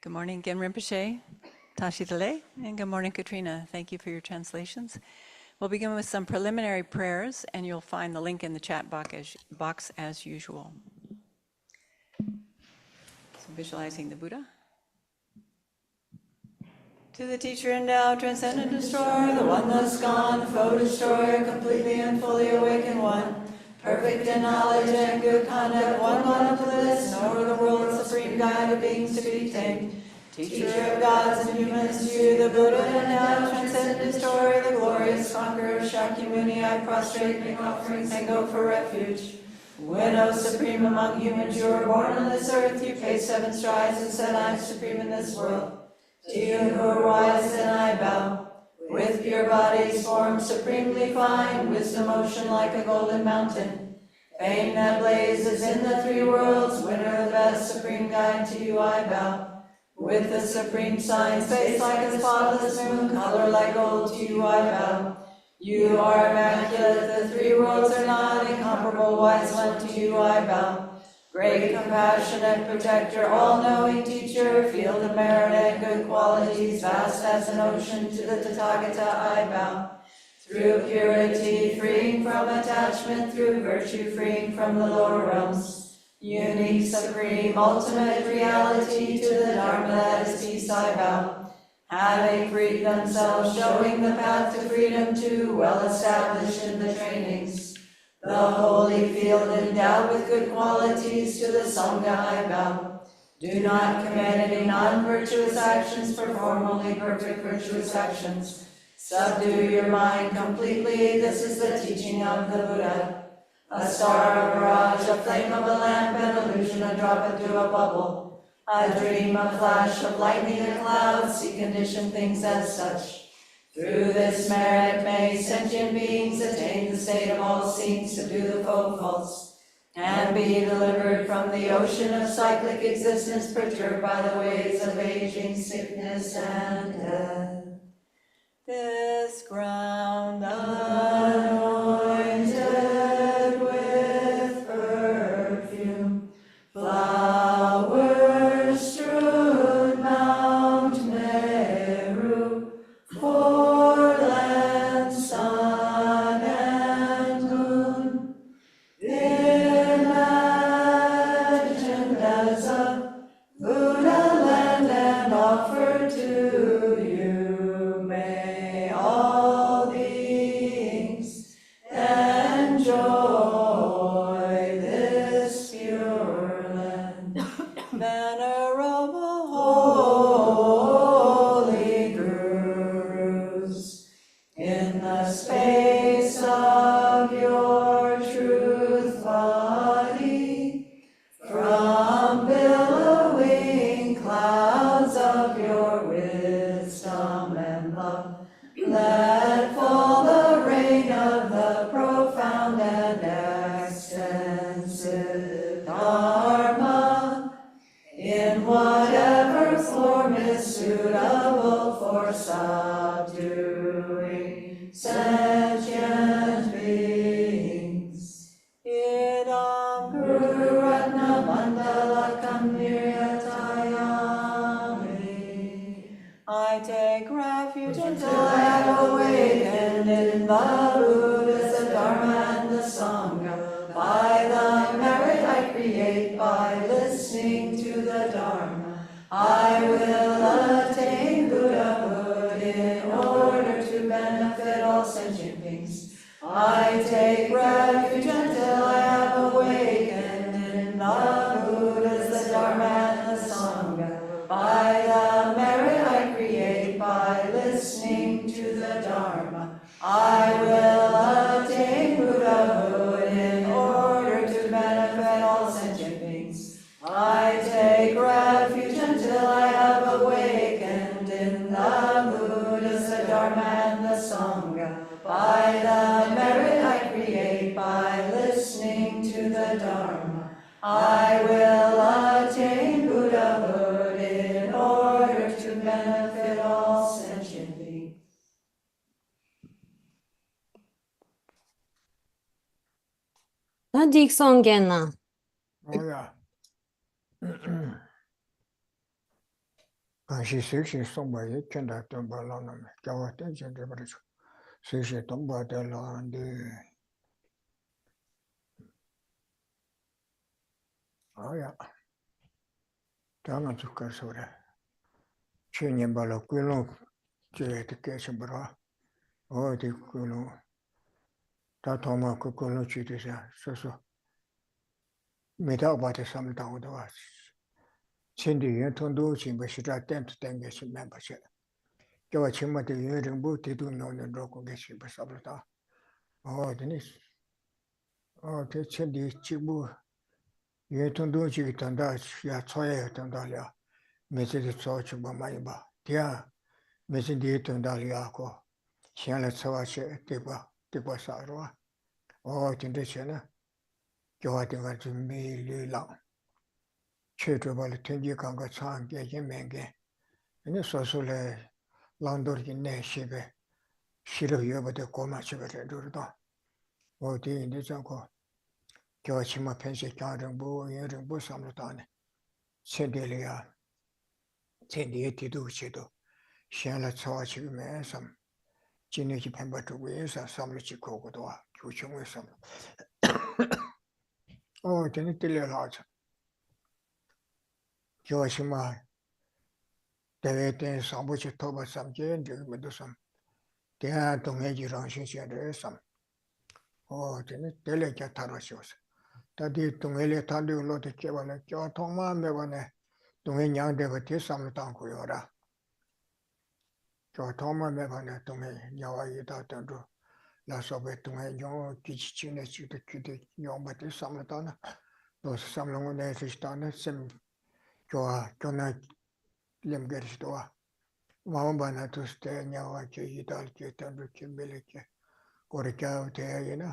Good morning, Gen Rinpoche, Tashi Dele, and good morning, Katrina. Thank you for your translations. We'll begin with some preliminary prayers, and you'll find the link in the chat box as usual. So visualizing the Buddha. To the teacher endowed, transcendent destroyer, the one thus gone, the foe destroyer, completely and fully awakened one, perfect in knowledge and good conduct, one gone of bliss, nor the world's supreme guide of beings to be tamed. Teacher of gods and humans, you, the Buddha endowed, transcendent destroyer, the glorious conqueror, Shakyamuni, I prostrate, make offerings, and go for refuge. When, O supreme among humans, you were born on this earth, you paced 7 strides and said, I am supreme in this world. To you who are wise, then I bow. With pure bodies formed supremely fine, wisdom ocean like a golden mountain. Fame that blazes in the 3 worlds, winner the best, supreme guide, to you I bow. With the supreme signs, face like a spotless moon, color like gold, to you I bow. You are immaculate, the 3 worlds are not incomparable, wise one, to you I bow. Great, compassionate protector, all-knowing teacher, field of merit and good qualities, vast as an ocean, to the Tathagata I bow. Through purity, freeing from attachment, through virtue, freeing from the lower realms. Unique, supreme, ultimate reality, to the Dharma that is peace I bow. Having freed themselves, showing the path to freedom too, well established in the trainings. The holy field endowed with good qualities, to the Sangha I bow. Do not commit any non-virtuous actions, perform only perfect virtuous actions. Subdue your mind completely, this is the teaching of the Buddha. A star, a mirage, a flame of a lamp, an illusion, a drop into a bubble. A dream, a flash of lightning, a cloud, see conditioned things as such. Through this merit may sentient beings attain the state of all seeing, subdue the foe false, and be delivered from the ocean of cyclic existence, perturbed by the waves of aging, sickness, and death. This ground anointed with perfume, flowers strewn Mount Meru, foreland, sun and moon, imagined as a Buddha land and offered to you. May all beings enjoy this pure land. Venerable holy gurus, in the space of your truth body, from billowing clouds of your wisdom and love, let fall the rain of the profound and extensive Dharma, in whatever form is suitable for subduing sentient beings. Idam Guru Ratna Mandalakam Niryatayami. I take refuge until I have awakened in the Buddhas, the Dharma, and the Sangha. By the merit I create, by listening to the Dharma, I will attain Buddhahood in order to benefit all sentient beings. I take refuge until I have awakened in the Buddhas, the Dharma, and the Sangha. By the merit I create, by listening to the Dharma, I will attain Buddhahood in order to benefit all sentient beings. I take refuge until I have awakened in the Buddhas, the Dharma, and the Sangha. By the merit I create, by listening to the Dharma, I will attain Buddhahood in order to benefit all sentient beings. Dikson Genna. Oh yeah. She says she's somebody can that don't belong to me. Go attention to the so she don't bother on the oh yeah. Don't to curse over. Changing Balaquilo to education, bra. Oh, the Kuno. Tatoma Kukuno Chitis, so. Meet out by the summer down with us. Cindy, you don't do it, but she got 10 to 10 years membership. Go a chimma the year and boot to do no local getting by Sabrata. Oh, Dennis. Oh, the Cindy Chibu. You don't do it, and that's ya toy and dalia. Mrs. Torch by my ba. Dear, Mrs. Dit and Daliaco. Shall it so I say, Tiba Sarwa. Oh, it's in the channel. Go out and to me long. Chitable Tingy Kanga Sang, Gay Menge. And it's also a Landor in Neshibe. Shiro Yoba de Coma Chibet Durda. Or the Indizanko. Joachima Pensi Garden Boo, Yerin Busamutane. Sendelia. Sendi do Chido. Shella Tawachi Mesam. Jiniki Pemba to Wins and some Lichiko, Kuchum with some. Oh, didn't tell you a lot. Joachima. There is some which told some Jane, Medusam. They are to make your own some. Oh, didn't tell you Tarashos. That is to Melia Tadu Lotte Kevala, Jotoma Mevane, to me young devotees some Tankuyora. Jotoma Mevane to me, Yawa Yita Tandu, Las of it to me, young Kichine, young Batis Samatana, those some long days done, some Joa, Jona Limgeristoa. Mambana to stay Yawa Yita, Kitandu Kimiliki, or a cow there, you know.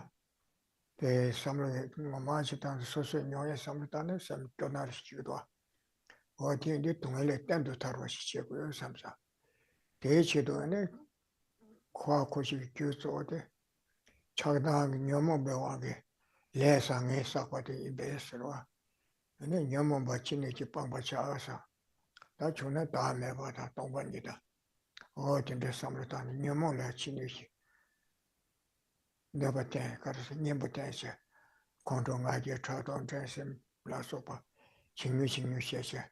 The some Mamachitan social noise sometimes some donor studio. What you did to let them to Tarwashi Samsa. The Chidone, Quakoshi Kuso, Chagdang Yomo Bewagi, less on a Sapati Besra, and then Yomo Bachinichi Pambachasa. That's not time about that Tombanita. What in the summertime, Yomo Lachinichi. Never ten, Nimbotensia. Control idea chart on Jensen, La Sopa, Chinu Shesha,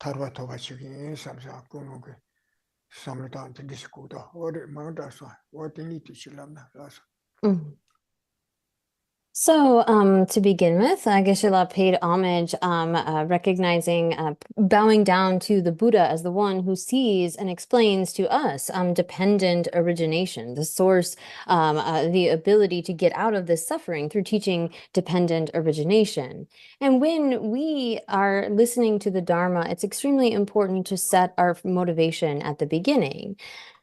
Tarwa Toba Chicken, Samsa, Kunuke, Samatan to Discuta, or the Mandasa, what they need to Shilamna, Lasa. So, to begin with, Geshe-la paid homage, recognizing, bowing down to the Buddha as the one who sees and explains to us dependent origination, the source, the ability to get out of this suffering through teaching dependent origination. And when we are listening to the Dharma, it's extremely important to set our motivation at the beginning.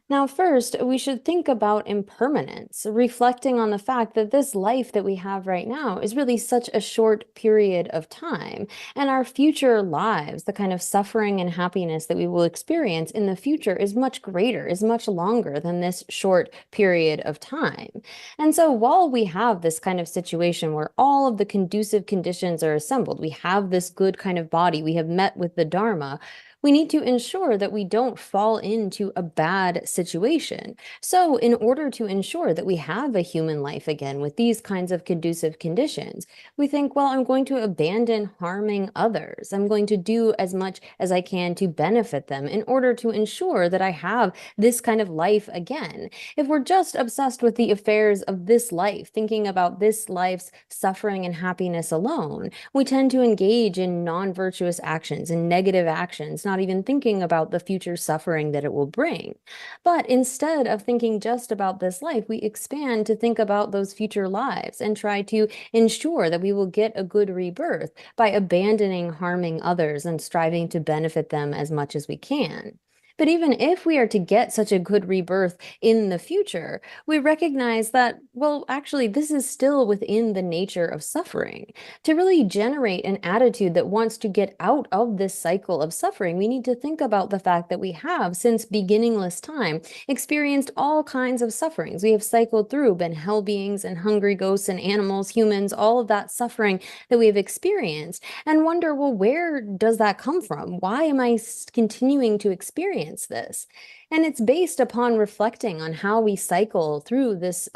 Now, first, we should think about impermanence, reflecting on the fact that this life that we have right now is really such a short period of time, and our future lives, the kind of suffering and happiness that we will experience in the future is much greater, is much longer than this short period of time. And so while we have this kind of situation where all of the conducive conditions are assembled, we have this good kind of body, we have met with the Dharma, we need to ensure that we don't fall into a bad situation. So in order to ensure that we have a human life again with these kinds of conducive conditions, we think, well, I'm going to abandon harming others. I'm going to do as much as I can to benefit them in order to ensure that I have this kind of life again. If we're just obsessed with the affairs of this life, thinking about this life's suffering and happiness alone, we tend to engage in non-virtuous actions and negative actions, not even thinking about the future suffering that it will bring. But instead of thinking just about this life, we expand to think about those future lives and try to ensure that we will get a good rebirth by abandoning harming others and striving to benefit them as much as we can. But even if we are to get such a good rebirth in the future, we recognize that, well, actually, this is still within the nature of suffering. To really generate an attitude that wants to get out of this cycle of suffering, we need to think about the fact that we have, since beginningless time, experienced all kinds of sufferings. We have cycled through, been hell beings and hungry ghosts and animals, humans, all of that suffering that we have experienced, and wonder, well, where does that come from? Why am I continuing to experience this? And it's based upon reflecting on how we cycle through this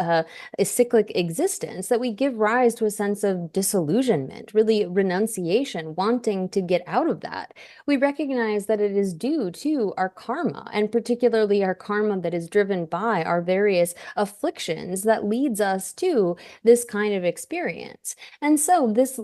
cyclic existence that we give rise to a sense of disillusionment, really renunciation, wanting to get out of that. We recognize that it is due to our karma, and particularly our karma that is driven by our various afflictions that leads us to this kind of experience. And so this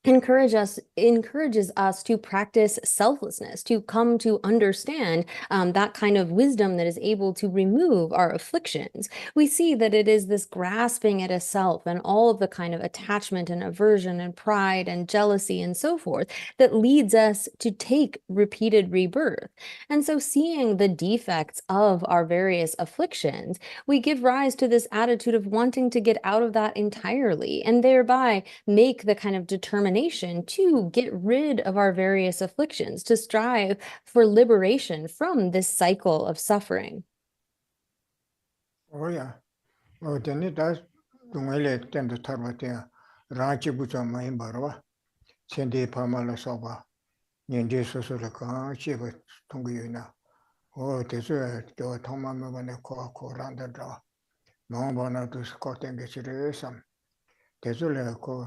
encourages us to practice selflessness, to come to understand that kind of wisdom that is able to remove our afflictions. We see that it is this grasping at a self and all of the kind of attachment and aversion and pride and jealousy and so forth that leads us to take repeated rebirth. And so seeing the defects of our various afflictions, we give rise to this attitude of wanting to get out of that entirely, and thereby make the kind of determination to get rid of our various afflictions, to strive for liberation from this cycle of suffering. Oh yeah. Oh, then it does. Dungele tend to tarbatia. Ranchi bucha main barwa. Sendi pamala soba. Nindi susulaka chiba tunguyuna. Oh, this is the Tomamana ko randa draw. Mambana to Scotland get Tesula ko.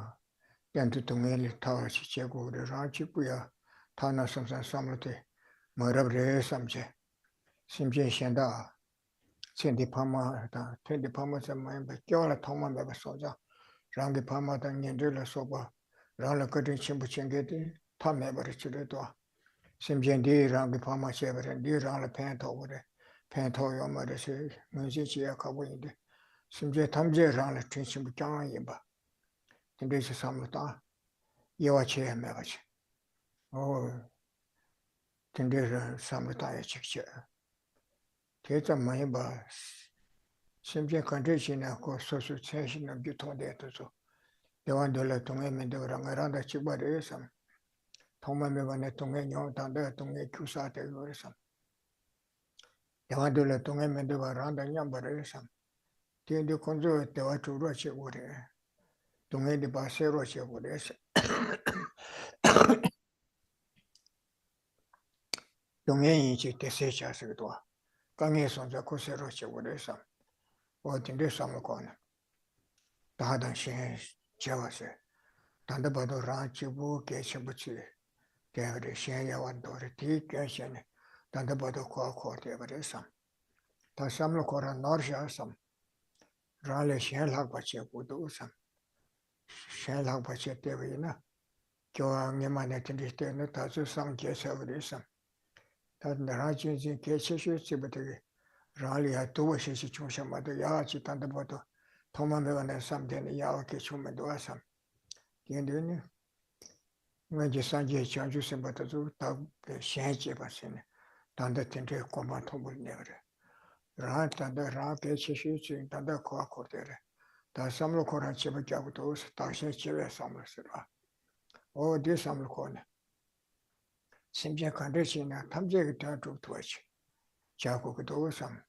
Then to Tungeli Tower Chichego, the Ranchipuya, Tana Samson Samlete, Marabre Samche, Simje Shenda, Sendi Pama, Tendi Pamas and my Jola Toma Baba Soja, Rangi Pama than Yendula Soba, Rala Cutting Chimbuchengeti, Tom Ever Chileto, Simjendi, Rangi Pama Chever, and dear Rala Pant over the Pantoyo Mother says, Musicia Kawindi, Simje Tamje Rala Tinchimbuchan Yimba. And this is Samlata. Yawache Mavach. Oh, Tender Samlataya Chicha. Teta Mahimba, Simple condition of social session of Juton Detaso. The one de la Tongue Rangaranda Chibarism. Toma Mevane Tongue Tanda Tongue Cusate Gorism. The one de la Tongue Mendevaranda Yambarism. Tendo Conzo, the Watu Roche Water. Tongue de Basse Roche Water. Dongyen chi te se cha se do kange son za ko se ro che wo de sam o tin de sam ko na da dan shen che wa se dan de ba do ran chi bu ke che bu chi de de shen ya wan do re ti ke shen dan de ba do ko de ba de sam ta sam lo ko ran nor sha sam ra le shen la ba che bu do sam shen la ba che te we na kyo nge ma ne tin de te ne ta su sam ke se wo de sam tad narajin ke cheshu chibate rali ha to she she chusha ma do ya chi tan de bodo thoma me wana sam de ya ke chume do asam yen de ne nge je san je chang ju sem bata zu ta shen che ba sen tan de tin de ko ma thom ne re ra tan de ra ke cheshu chi tan de ko ko de re ta sam lo ko ran che ba kya bu to ta she che we sam lo se ra o de sam lo ko ne simple condition na tamje ta tu tuach chaco que todo sam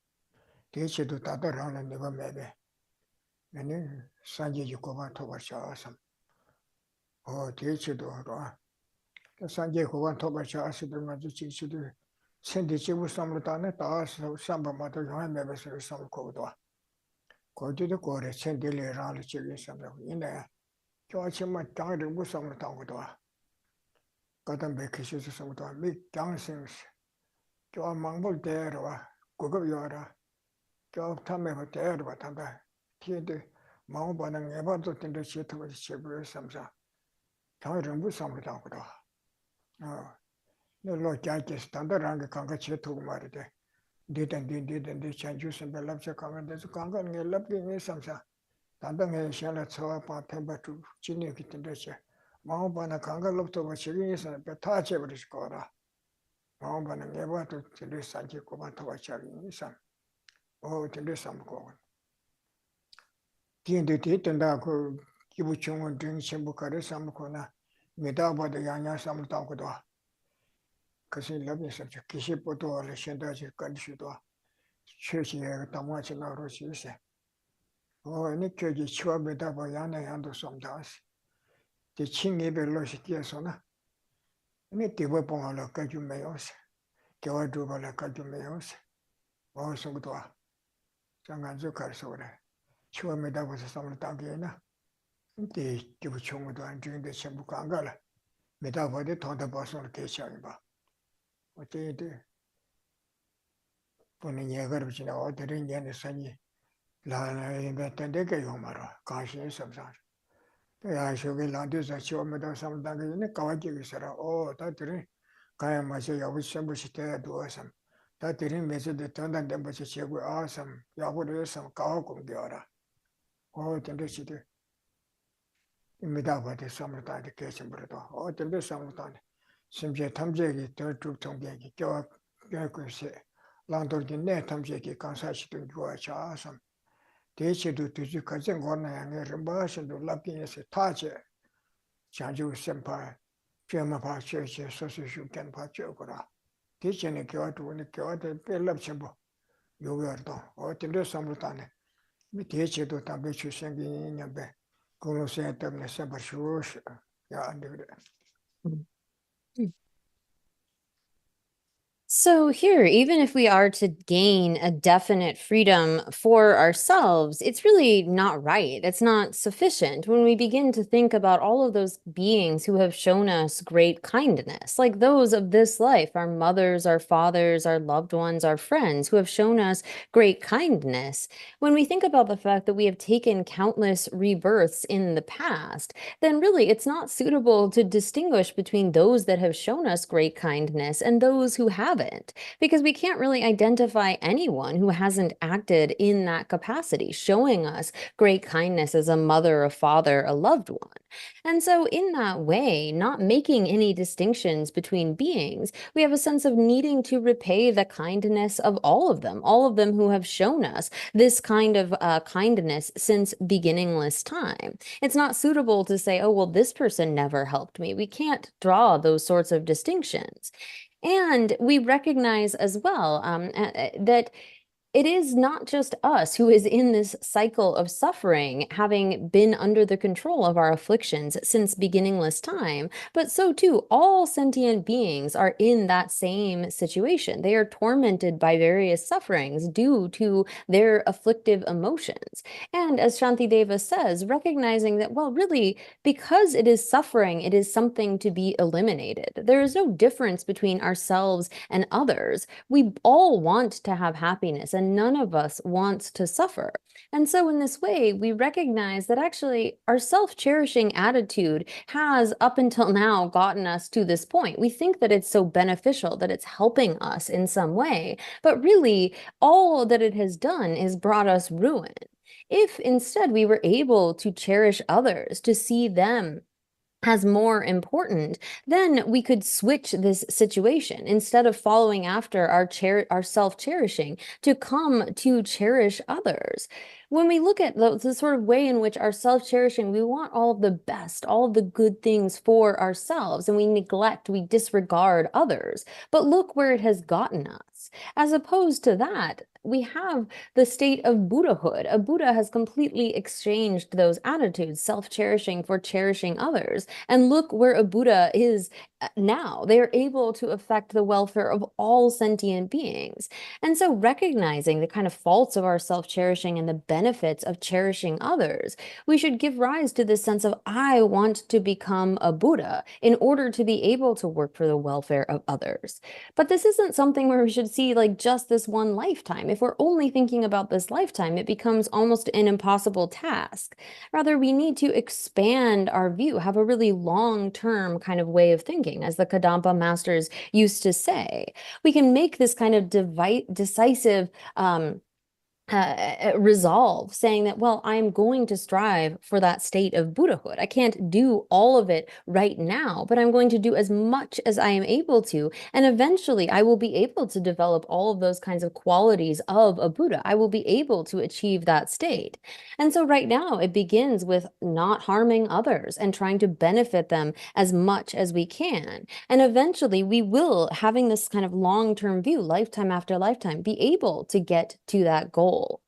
de hecho tu tata rana ne ba mebe ne sanje ji ko ba to ba cha sam o de hecho do ro ta sanje ko ba to ba cha se de ma ji chi de sen de chi bu sam lo ta ne ta sam ba ma to ya mebe se sam ko do ko de ko re sen de le ra le chi ge sam lo yin ne cho chi ma ta de bu sam lo ta ko do Kadam bekişi susamda mi dansings. Kyo mangbol derwa, gugab yora. Kyo tame ba derwa tanda. Tiende mangbana ngebato tende chetawa chebu samsa. Kyo rumbu samda kodo. No lo jajis tanda ranga kanga chetawa maride. Didan de chanju sembe lapcha kanga desu kanga nge lapki nge samsa. Tanda nge shala tsawa pa temba tu chini ki tende che. Mangbana kanga lopto ba chigi nge samsa. Be taa chebarish kora. 마음바는 내봐도 들을 산지 고만 도와차기 이상 들을 삼고 뒤에 뒤던다 그 기부충은 등 신부가를 삼고나 메다보다 양양 삼을 담고도 그것이 러비서 기시보도 현다지 건시도 최시에 담아지 나로 시세 니켜지 치와 메다보 양양 양도 sometimes 제 친이별로 시키어서나 니 뒤에 봉하러 가지고 매요세 겨워두발라 가지고 매요세 어서도 장간주 가서 그래 치와 메다보서 삼을 담기나 이 기부충도 안 주는데 전부 안 가라 메다보데 돈다 버서를 개시하기 봐 어쨌든 보는 예가를 지나 어디를 얘는 선이 라나에 뱉던데 그 요마로 가시에 섬상 야 쇼게 라디오서 치오메다 삼당에 가와지기 있어라 다들이 가야 마셔 야부 셈부시 때 두어서 다들이 메시지 돈단데 뭐지 제고 아섬 야부를 섬 가와 공개하라 된대시들 메다보데 섬을 다게 계신부로도 어떤데 섬을 다네 심지어 탐지기 더쭉 통계기 겨 글쎄 랑돌기 내 탐지기 간사시도 좋아하셔서 대체도 뒤지 가진 거는 양에 름바신도 랍기에서 타제 자주 sempa 피어마 파셔시 소소슈견 파셔거라 대체는 교도는 교도 벨럽쳐보 요거도 어떤데 섬을다네 미 대체도 담배 출생기 있는데 그로세 때문에 sempa 야 안돼 그래 So here, even if we are to gain a definite freedom for ourselves, it's really not right. It's not sufficient when we begin to think about all of those beings who have shown us great kindness, like those of this life, our mothers, our fathers, our loved ones, our friends who have shown us great kindness. When we think about the fact that we have taken countless rebirths in the past, then really it's not suitable to distinguish between those that have shown us great kindness and those who haven't, because we can't really identify anyone who hasn't acted in that capacity, showing us great kindness as a mother, a father, a loved one. And so in that way, not making any distinctions between beings, we have a sense of needing to repay the kindness of all of them who have shown us this kind of kindness since beginningless time. It's not suitable to say, oh, well, this person never helped me. We can't draw those sorts of distinctions. And we recognize as well that it is not just us who is in this cycle of suffering, having been under the control of our afflictions since beginningless time, but so too, all sentient beings are in that same situation. They are tormented by various sufferings due to their afflictive emotions. And as Shantideva says, recognizing that, well, really, because it is suffering, it is something to be eliminated. There is no difference between ourselves and others. We all want to have happiness, and none of us wants to suffer. And so in this way, we recognize that actually our self-cherishing attitude has up until now gotten us to this point. We think that it's so beneficial, that it's helping us in some way, but really all that it has done is brought us ruin. If instead we were able to cherish others, to see them as more important, then we could switch this situation. Instead of following after our self-cherishing, to come to cherish others. When we look at the sort of way in which our self-cherishing, we want all of the best, all of the good things for ourselves, and we disregard others. But look where it has gotten us. As opposed to that, we have the state of Buddhahood. A Buddha has completely exchanged those attitudes, self-cherishing for cherishing others. And look where a Buddha is now. They are able to affect the welfare of all sentient beings. And so recognizing the kind of faults of our self-cherishing and the benefits of cherishing others, we should give rise to this sense of, I want to become a Buddha in order to be able to work for the welfare of others. But this isn't something where we should see like just this one lifetime. If we're only thinking about this lifetime, it becomes almost an impossible task. Rather, we need to expand our view, have a really long-term kind of way of thinking, as the Kadampa masters used to say. We can make this kind of decisive resolve, saying that, well, I'm going to strive for that state of Buddhahood. I can't do all of it right now, but I'm going to do as much as I am able to. And eventually I will be able to develop all of those kinds of qualities of a Buddha. I will be able to achieve that state. And so right now it begins with not harming others and trying to benefit them as much as we can. And eventually we will, having this kind of long-term view, lifetime after lifetime, be able to get to that goal.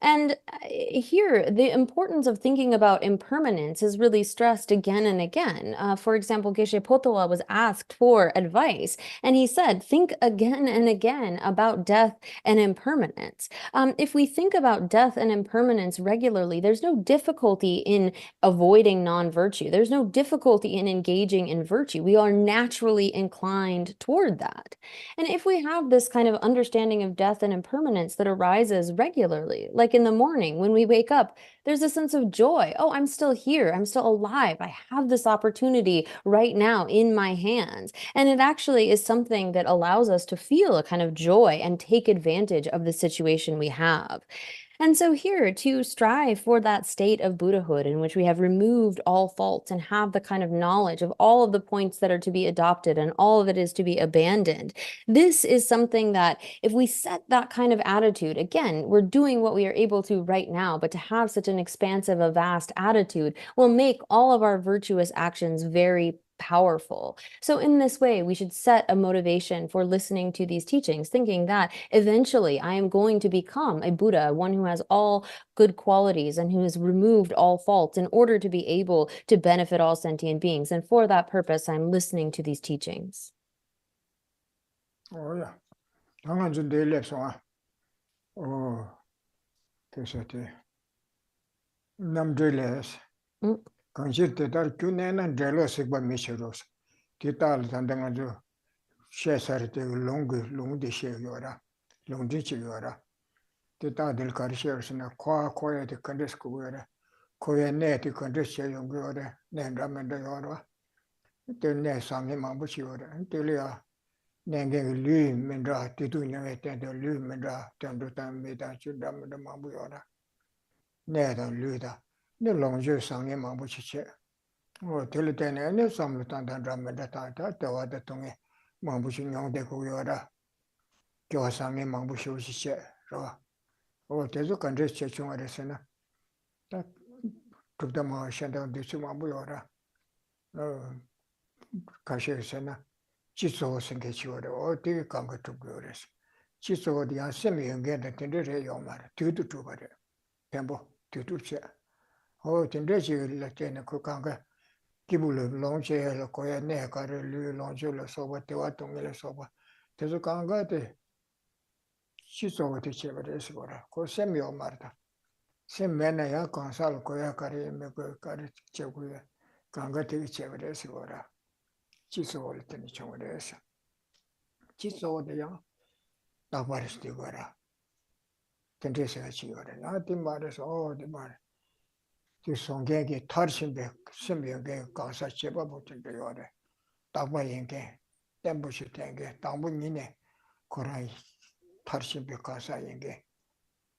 And here, the importance of thinking about impermanence is really stressed again and again. For example, Geshe Potowa was asked for advice, and he said, think again and again about death and impermanence. If we think about death and impermanence regularly, there's no difficulty in avoiding non-virtue. There's no difficulty in engaging in virtue. We are naturally inclined toward that. And if we have this kind of understanding of death and impermanence that arises regularly, like in the morning when we wake up, there's a sense of joy. Oh, I'm still here. I'm still alive. I have this opportunity right now in my hands. And it actually is something that allows us to feel a kind of joy and take advantage of the situation we have. And so here, to strive for that state of Buddhahood in which we have removed all faults and have the kind of knowledge of all of the points that are to be adopted and all of it is to be abandoned. This is something that if we set that kind of attitude, again, we're doing what we are able to right now, but to have such an expansive, a vast attitude will make all of our virtuous actions very powerful. So in this way, we should set a motivation for listening to these teachings, thinking that eventually I am going to become a Buddha, one who has all good qualities and who has removed all faults in order to be able to benefit all sentient beings. And for that purpose, I'm listening to these teachings. Oh yeah. 당한 좀 내려서 그래서 남들레스 간지때 달 균에는 델로스가 미쳐로스 디탈 단당아주 셰서르테 롱디 셰요라 롱디 치요라 디타들 카르셰르스나 코야데 컨데스코요라 코야네티 컨데스셰요요라 nendramente 요라 tenne sangi mambuchiora telia nenge lu mendra titu nyame tende lu mendra tendo tameda chudam de mambuyora neda luda ne longje sangi mambuchiche o tele tene ne samlu tandan ramenda ta tawa de tonge mambuchi nyongde koyora kyo sangi mambuchiche ro o tezo kandre chechungare sena ta tukdama shenda de mambuyora 가셔서나 지소 생겨지거든 어떻게 간거 두고래서 지소가 야심이 연계된 텐데래 요말 뒤도 두거든 템보 뒤도체 텐데지를 때는 그 간가 기불을 롱제를 거야 내가를 롱제를 소바 때와 동일을 소바 그래서 간가데 지소가 되게 버려서 거라 그 셈이 말다 셈매나야 간살 거야 가리 메고 가리 제고야 간가 되게 제버려서 거라 지소를 때는 정원에서 지소도요 나발스티 거라 텐데스가 지거라 나한테 말해서 어디 말 지송계기 털신배 심병계 가사 제법부터 요래 나발인게 땜부시 된게 당분이네 거라이 털신배 가사인게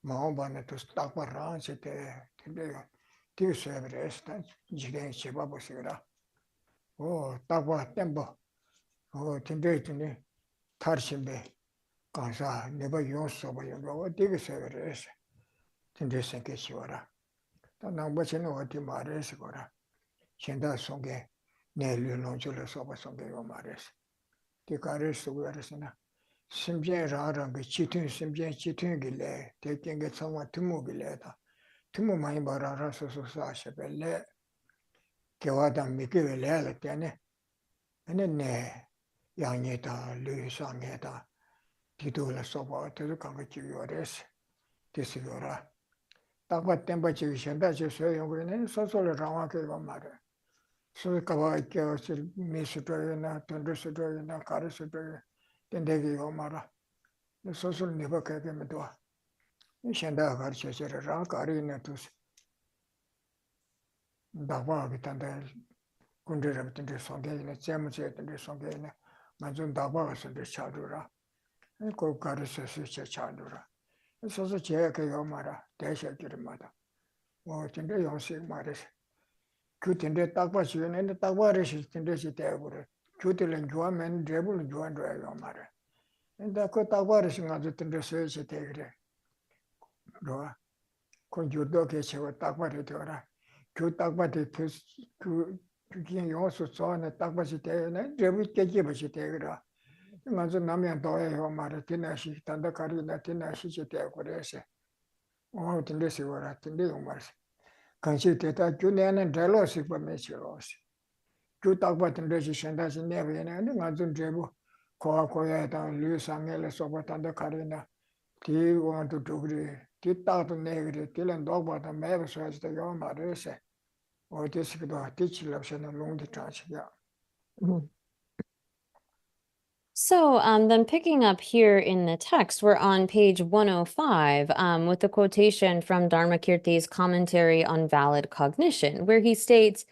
마음반에 또 나발한테 근데요 뒤서버렸다 지게 제법부시라 따봐 땜버 텐데이트니 타르신베 가사 네버 요소버 요거 되게 세버레스 텐데생게 시워라 나나버치는 어디 말해서 거라 현다 속에 내려놓을 소바 속에 요 말해서 디가를 쓰고 그랬으나 심지어라는 그 지튼 심지어 지튼길래 대경게 성화 드무길래다 드무 많이 말아서 소소사셔벨레 개와다 미게벨레 때네 네 양에다 류상에다 기도를 써봐 또 간거 지요레스 됐어요라 딱바 템바 지으신다 저서 용거는 소소를 라와게 말해 소가와 있게 미스터나 던더스터나 카르스터 된대기 요 말아 소소를 내버게 되면 또 신다 가르쳐서라 가리네 또 다바게 단다 군대라부터 성계에 재무제에 성계에 만전 다바가서 차도라 그 가르쳐서 차도라 소소 제가 요 말아 대셔기름마다 진짜 용식 말이지 그 텐데 딱 봐시는데 딱 봐르실 텐데 시대고를 주들은 좋아하면 레벨 좋아한다요 말아 근데 그딱 봐르신 가지고 텐데 서시 되그래 로 건조도 계시고 딱 봐도 되라 그딱 봐도 그 그게 요소 소안에 딱 봐시 되네 레벨 깨지 봐시 되그라 맞아 남면 더해요 말아 티나시 단다 가리나 티나시 되고 그래서 텐데 시고라 텐데 용 말이 간식 대다 주내는 델로식 범해시로시 주 딱바튼 레지 센다시 내베네 맞은 제부 고아고야다 류상엘에 소바탄다 카리나 티 원투 두그리 티 따도 내그리 틸은 도바다 매버서스다 요 말으세 어디스기도 티칠랍셔는 롱디 트라시야 Mhm. So then picking up here in the text, we're on page 105 with the quotation from Dharmakirti's commentary on valid cognition, where he states,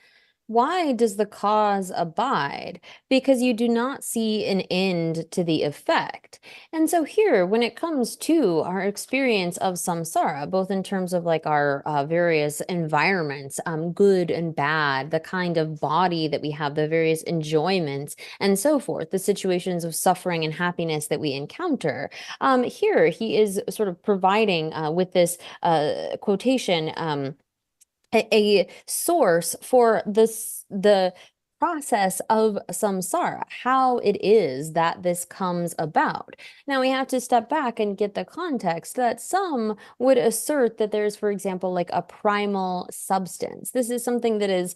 "Why does the cause abide? Because you do not see an end to the effect." And so here, when it comes to our experience of samsara, both in terms of like our various environments, good and bad, the kind of body that we have, the various enjoyments, and so forth, the situations of suffering and happiness that we encounter, here he is sort of providing with this quotation a source for the process of samsara, how it is that this comes about. Now we have to step back and get the context that some would assert that there's, for example, like a primal substance. This is something that is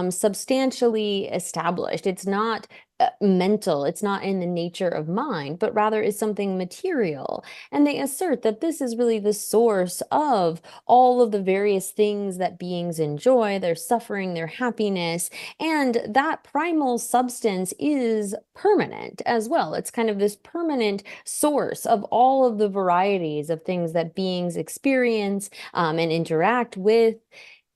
substantially established. It's not mental, it's not in the nature of mind, but rather is something material. And they assert that this is really the source of all of the various things that beings enjoy, their suffering, their happiness, and that primal substance is permanent as well. It's kind of this permanent source of all of the varieties of things that beings experience and interact with.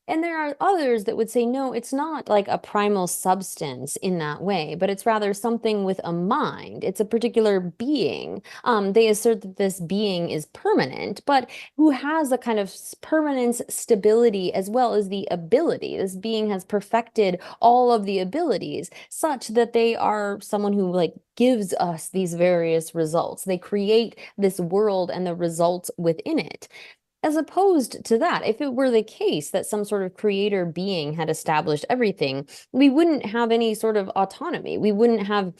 And there are others that would say, no, it's not like a primal substance in that way, but it's rather something with a mind. It's a particular being. They assert that this being is permanent, but who has a kind of permanence, stability, as well as the ability. This being has perfected all of the abilities such that they are someone who like gives us these various results. They create this world and the results within it. As opposed to that, if it were the case that some sort of creator being had established everything, we wouldn't have any sort of autonomy. We wouldn't have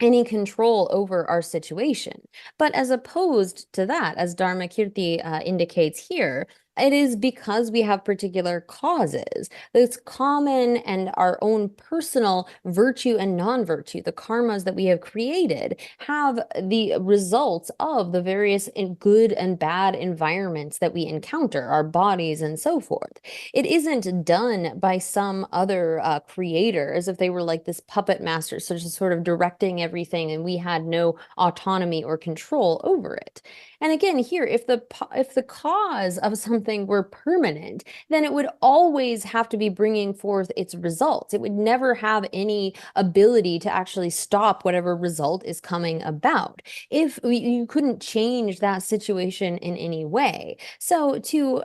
any control over our situation. But as opposed to that, as Dharmakirti indicates here, it is because we have particular causes that's common and our own personal virtue and non-virtue, the karmas that we have created, have the results of the various good and bad environments that we encounter, our bodies and so forth. It isn't done by some other creator as if they were like this puppet master, so just sort of directing everything and we had no autonomy or control over it. And again, here, if the cause of something were permanent, then it would always have to be bringing forth its results. It would never have any ability to actually stop whatever result is coming about if you couldn't change that situation in any way. So to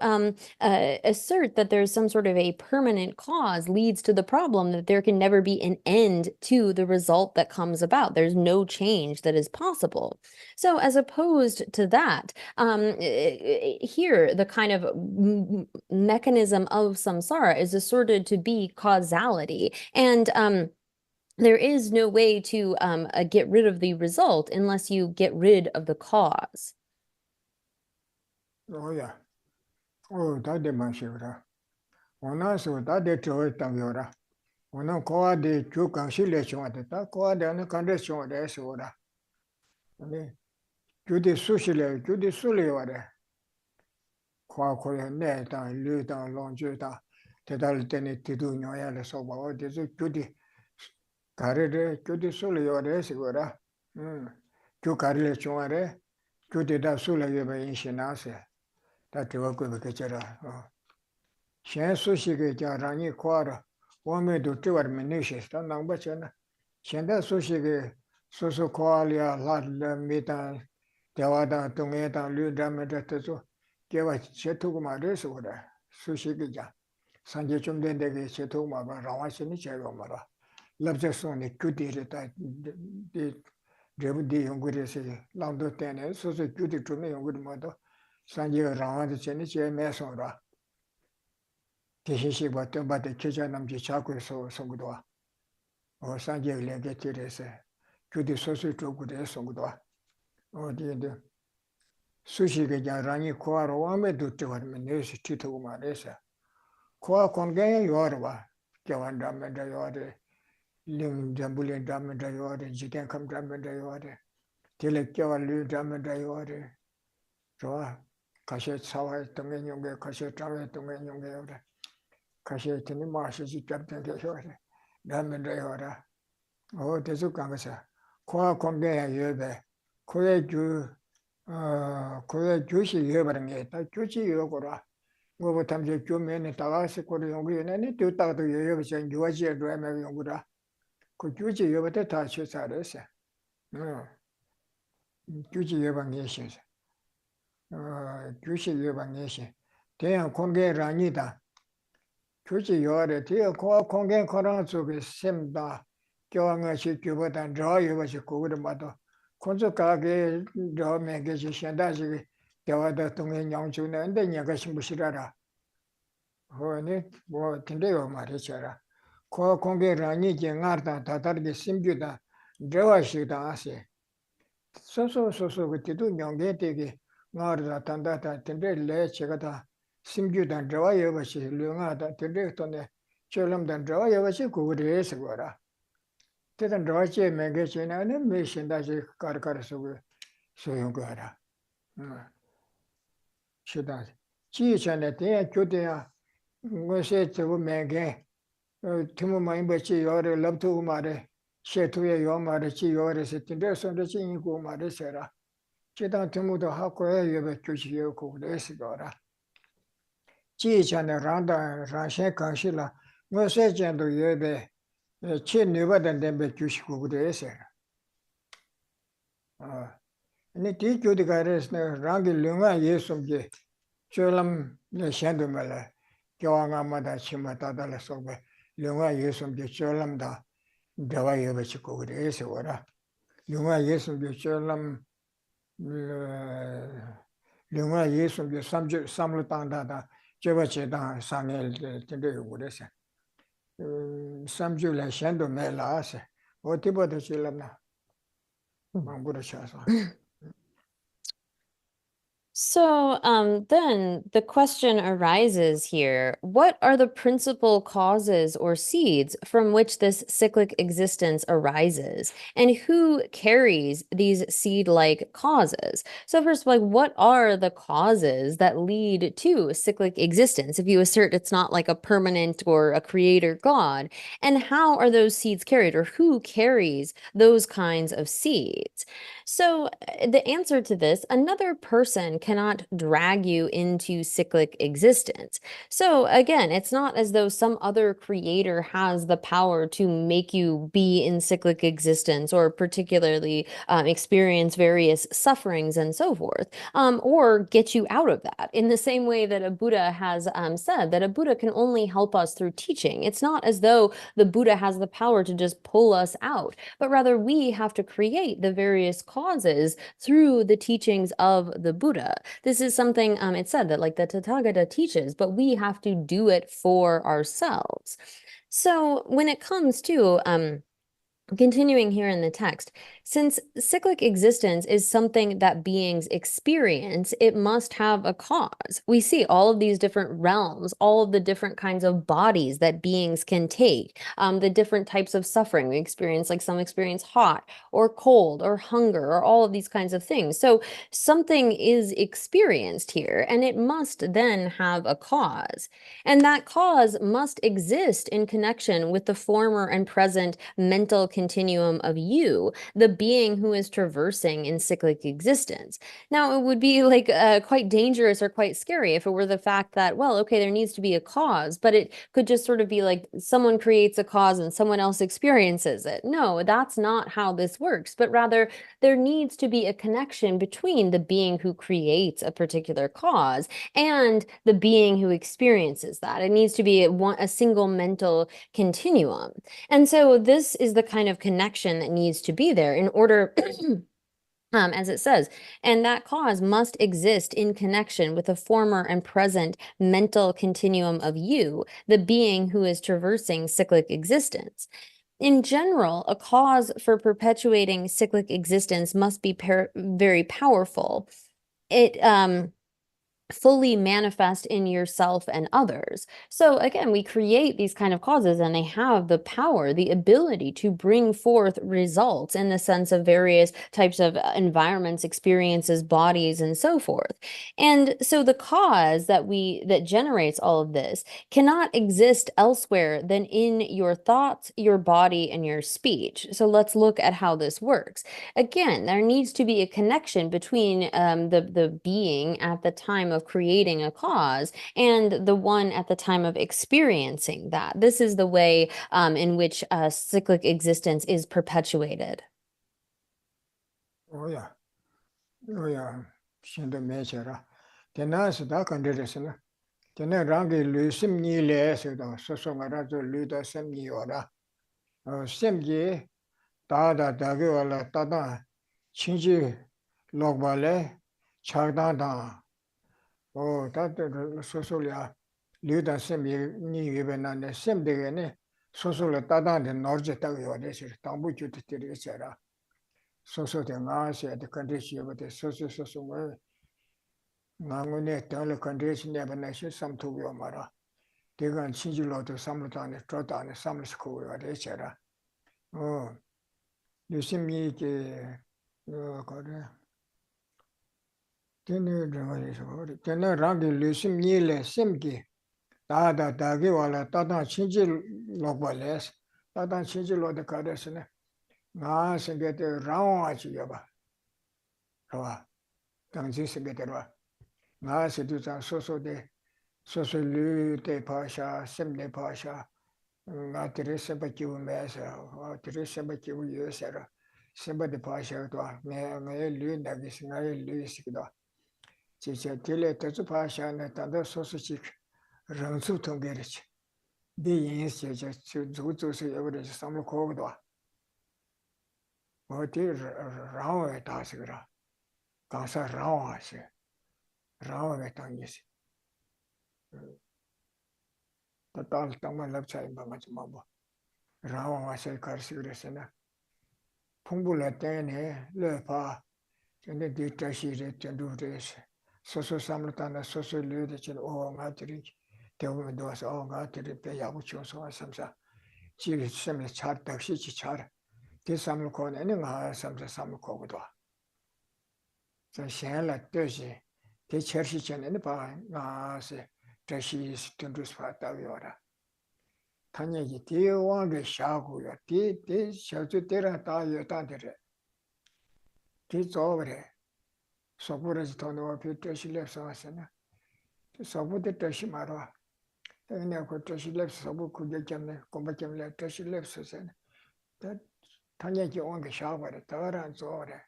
assert that there's some sort of a permanent cause leads to the problem that there can never be an end to the result that comes about. There's no change that is possible. So as opposed to that, here the kind of mechanism of samsara is asserted to be causality, and there is no way to get rid of the result unless you get rid of the cause. Oh yeah. Oh, that de mashura. Ona so that de to tavyora. Ona koa de chu kan shile chwa ta koa de na kan de chwa de sura. Ne. Chu de sushile, chu de sule ware. Koa koa ne ta lu ta long ju ta. Te dal te ne ti du nyo ya le so ba o de chu de kare de chu de sule ware sura. Chu kare le chwa re. Chu de da sule ye ba yin shina se. Ta te wa ko be ke chara. Shen sushi ke kya rangi kwara, wame du tiwar minishes, ta nangba chana. Shen da sushi ke susu kwa liya la mitan, 대화당 동해당 류담에 대해서 개와 제토고 말해서 그래. 수식이자 산재 좀 된데게 제토고 말아 라와시니 제가 말아. 랍제송이 규디르다 레브디 연구에서 라운드 때는 소소 규디 좀 연구를 뭐도 산재가 라와드 전에 제 매서라. 대신시 봤던 바데 계좌 남지 자고서 송구도 와. 산재連携 들에서 규디 소소 쪽으로 송구도 와. 어디인데 수식이 자랑이 코아로 와메 두트거든 내시 티토고 말해서 코아 kongen yorwa kewan damenda yore lim jambulin damenda yore jiten kam damenda yore tele kewan lu damenda yore 좋아 가시 사와 동행 용계 가시 장에 동행 용계 여래 가시 tini 마시지 잡던데 여래 damenda yore 대수 강가사 코아 kongen 여베 코에 그게 주시 여버린 게 있다. 주시 여거라. 뭐 담제 교면에 따라서 거리 연구에는 또 여여서 유아지에 도에면 연구라. 그 주시 여버때 다 취사했어. 주시 여방예시. 주시 여방예시. 대한 공개라니다. 주시 여래 대한 공개 거랑 속에 셈다. 교황의 교보다 저 여버시 그거를 봐도 콘서트가게 저면 게 시한다지 대화도 동행 양주는데 내가 신부시라라. 허니 뭐 근데요 말이잖아. 그 공개라니 쟁하다 다다르게 심규다. 저와시다 하세. 소소소소 그때도 명계 되게 나르다 단다다 근데 내 제가 다 심규다 저와 여버시 류하다 근데 또네 저럼단 저와 여버시 그거래서 거라. 대단 저와지 매개지나는 메신다지 가르가르서 소용거라. 시다. 지전에 대해 교대야. 뭐세 저거 매개 팀을 많이 받지 요래 럽투 말에 셰투에 요 말에 지 요래서 근데 선도 진이고 말에서라. 지단 팀도 하고에 예배 주시고 그래서 거라. 지전에 란다 라셰 강실라. 뭐세 전도 예배 친누바던 데배 주시고 그래서. 근데 뒤교대 가르스는 랑기 릉아 예수께 저람 내신도 말라 교황아마다 심마다달 속에 릉아 예수께 저람다 대화 예배치고 그래서 와라 릉아 예수께 저람 릉아 예수께 삼로 땅다다 제바체다 상일 텐데 그래서 삼주라 신도 메라서 어디보다 저람나 망부르셔서 So then the question arises here, what are the principal causes or seeds from which this cyclic existence arises? And who carries these seed-like causes? So first, like, what are the causes that lead to cyclic existence? If you assert it's not like a permanent or a creator God, and how are those seeds carried, or who carries those kinds of seeds? So the answer to this, another person cannot drag you into cyclic existence. So again, it's not as though some other creator has the power to make you be in cyclic existence or particularly experience various sufferings and so forth, or get you out of that. In the same way that a Buddha has said that a Buddha can only help us through teaching. It's not as though the Buddha has the power to just pull us out, but rather we have to create the various causes through the teachings of the Buddha. This is something it said that like the Tathagata teaches, but we have to do it for ourselves. So when it comes to continuing here in the text, since cyclic existence is something that beings experience, it must have a cause. We see all of these different realms, all of the different kinds of bodies that beings can take, the different types of suffering we experience, like some experience hot or cold or hunger or all of these kinds of things. So something is experienced here, and it must then have a cause. And that cause must exist in connection with the former and present mental conditions continuum of you, the being who is traversing in cyclic existence. Now, it would be like quite dangerous or quite scary if it were the fact that, well, okay, there needs to be a cause, but it could just sort of be like someone creates a cause and someone else experiences it. No, that's not how this works, but rather there needs to be a connection between the being who creates a particular cause and the being who experiences that. It needs to be a single mental continuum. And so this is the kind of connection that needs to be there in order as it says, and that cause must exist in connection with a former and present mental continuum of you, the being who is traversing cyclic existence. In general, a cause for perpetuating cyclic existence must be very powerful. It fully manifest in yourself and others. So again, we create these kind of causes and they have the power, the ability to bring forth results in the sense of various types of environments, experiences, bodies, and so forth. And so the cause that generates all of this cannot exist elsewhere than in your thoughts, your body, and your speech. So let's look at how this works. Again, there needs to be a connection between the being at the time of creating a cause and the one at the time of experiencing that. This is the way in which cyclic existence is perpetuated. Oh yeah, oh yeah. Shinto mechera. Tena sida kandiresena. Tena rangi lusim ni le sida. Soso ngara zo luda sem ni ora. Semji tada dagi wala tada chinji lokba le chagda da. Oh, tata soso ya luda sem ni yube na ne sem de ne soso le tada de norje tagi wale sir. Tambu chuti tiri sera. Soso de nga se de kandisi yube de soso mo. Ngangune tala kandisi neba na shi samtu yo mara. Degan chinji lo to samlutane trotane samlisko wale sera. Oh, lusim ni ke kore. Tena rangi lusim ni le simki. Tada dagi wala tata chinji lokwa les. Tata chinji lo de karesne. Nga singete rawa chi yaba. Rawa. Tangji singete rawa. Nga situ zang soso de. Soso lu de pasha, sim de pasha. Nga tiri sempa kiwu mesa. Tiri sempa kiwu yu sera. Sempa de pasha dwa. Nga lu nagis, nga lu sikidwa. Chicha tile tetsu pasha na tanda soso chik. Rangsu tonggerich. Di yins chicha zu se yabrich samlo kogdwa. Ti rawa tasikra. Kansa rawa se. Rawa tangisi. Tatal tangma lapcha imba machimabo. Rawa se karsikra sena. Pumbula tene le pa. Tene di tashi re tendu res. Soso samlutana soso le de chen o ngatri. Tewu dosa o ngatri pe yabu chonso samsa. Chi semle char takshi chi char. Ti samlo kone ene nga samsa samlo kogdwa. Sa shenla toshi. Ti chershi chen ene pa nga se tashi tundus pa tawi ora. Tanya ki ti wange shagu ya. Ti shazu tera ta yo tandere. Ti zogre. Sopuraji tono wa pi tashi lepsa wasena. Ti sopu te tashi marwa. Ene ko tashi lepsa sopu kugye kemne. Komba kemle tashi lepsa wasena. Tanya ki wange shagu re. Tawaran zogre.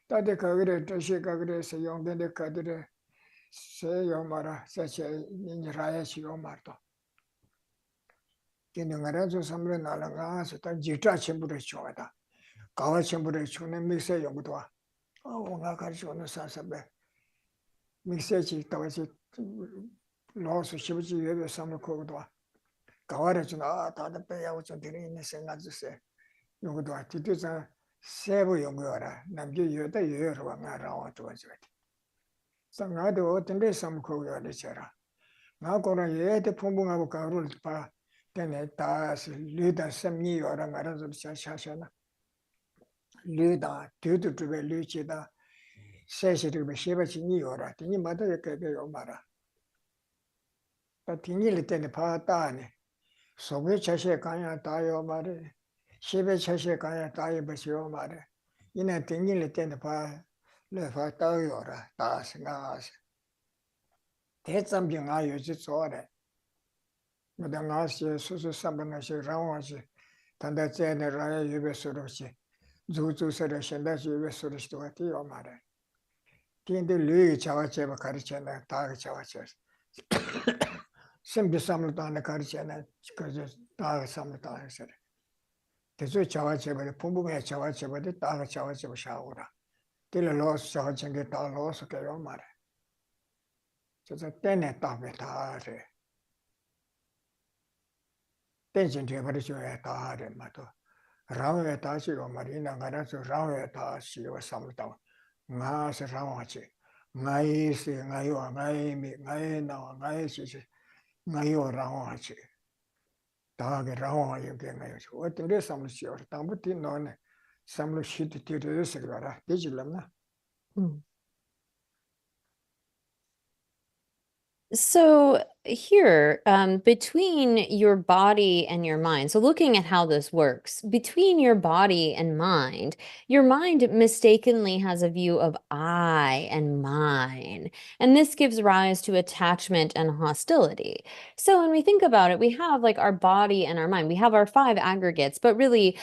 Tade kagre tashi kagre se yongde kadre. Se yomara. Se che ninja raya chi yomarto. Kini ngaranzo samre nala nga se ta jita chembure chungata. Kawa chembure chungne mikse yongdwa. Nga kari chungna sansabe. Mikse chi tawa chi loosu shibuchi yebe samre kogdwa. Kawa ra chuna tada peya uchun tiri ine se nga zuse yongdwa. Titi zang sebu yongdwa. Namgi yoda yoyorwa nga rawa tuwa zivati. Sa nga de o tende samre kogdwa de chera. Nga kora yede pumbu nga buka rul pa. Tene taas luda semni yora nga ranzo cha na. Luda, tutu tube luchi da. Seshi tube sheba chi ni yora. Tini mada ya kebe yomara. Ta tini li tene paa taa ne. Sobe chashe kanya taa yomare. 10배 차시에 가야 다이 버시오 말해. 이내 땡길래 때는 봐. 레파 따요라. 다 생각하세. 대점병 아요지 좋아래. 무당아시 수수 삼번하시 라와시. 단다 째네 라야 유베스로시. 주주서를 신다시 유베스로시도 같이요 말해. 근데 르이 자와체바 가르쳐나 다 자와체. 심비 삼을 다는 가르쳐나 그저 다 삼을 다 해서. 대소 자와체바 풍부에 자와체바데 다 자와체바 샤오라. 딜 로스 자와체게 다 로스 개요 말해. 그래서 때네 답에 다래. 땡신제 버리셔야 다래 맞도. 라오에 다시로 말이나 가라서 라오에 다시로 삼을다. 나서 라오하지. 나이스 나이와 나이미 나이나와 나이시시 나이와 라오하지. 다게 라오하 여기 나요. 어떤 게 삼을시오. 당부티 너네 삼을 시티 뒤에서 그러라. 되질렀나? So here, between your body and your mind, so looking at how this works, between your body and mind, your mind mistakenly has a view of I and mine, and this gives rise to attachment and hostility. So when we think about it, we have like our body and our mind. We have our 5 aggregates, but really,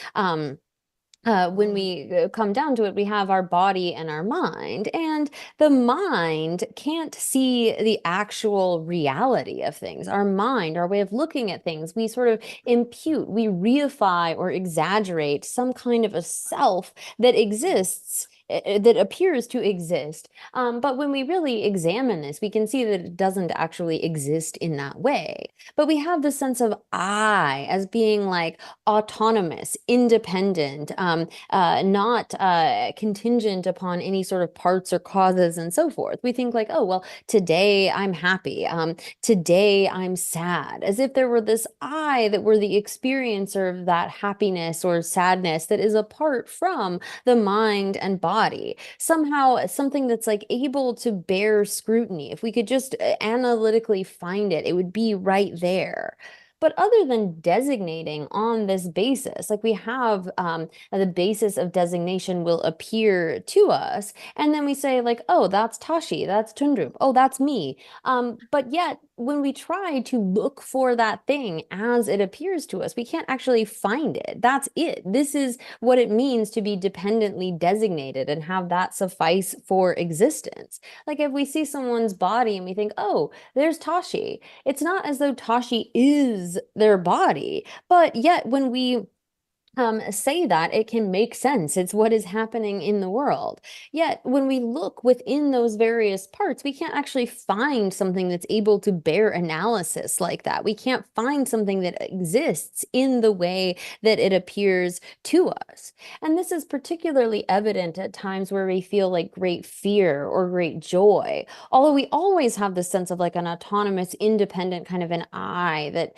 when we come down to it, we have our body and our mind, and the mind can't see the actual reality of things. Our mind, our way of looking at things, we sort of impute, we reify or exaggerate some kind of a self that exists, that appears to exist. But when we really examine this, we can see that it doesn't actually exist in that way. But we have the sense of I as being like autonomous, independent, not contingent upon any sort of parts or causes and so forth. We think like, oh, well, today I'm happy. Today I'm sad, as if there were this I that were the experiencer of that happiness or sadness that is apart from the mind and body. Somehow something that's like able to bear scrutiny. If we could just analytically find it, it would be right there. But other than designating on this basis, like we have the basis of designation will appear to us, and then we say like, oh, that's Tashi, that's Tundrup, oh, that's me. But yet, when we try to look for that thing as it appears to us, we can't actually find it. That's it. This is what it means to be dependently designated and have that suffice for existence. Like if we see someone's body and we think, oh, there's Tashi, it's not as though Tashi is their body, but yet when we say that, it can make sense. It's what is happening in the world. Yet when we look within those various parts, we can't actually find something that's able to bear analysis like that. We can't find something that exists in the way that it appears to us. And this is particularly evident at times where we feel like great fear or great joy. Although we always have the sense of like an autonomous, independent kind of an I that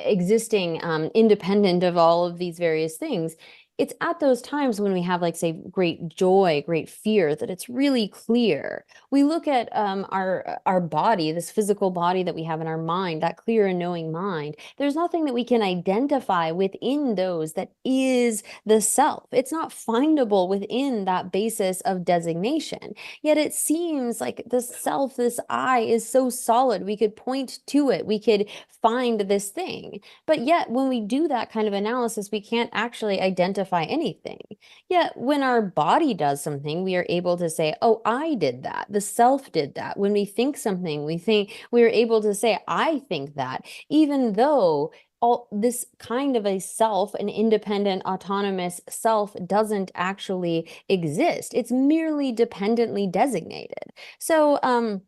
existing independent of all of these various things. It's at those times when we have like, say, great joy, great fear, that it's really clear. We look at our body, this physical body that we have in our mind, that clear and knowing mind. There's nothing that we can identify within those that is the self. It's not findable within that basis of designation. Yet it seems like the self, this I, is so solid. We could point to it. We could find this thing. But yet when we do that kind of analysis, we can't actually identify anything. Yet when our body does something, we are able to say, oh, I did that. The self did that. When we think something, we are able to say, I think that, even though all this kind of a self, an independent, autonomous self, doesn't actually exist. It's merely dependently designated. So,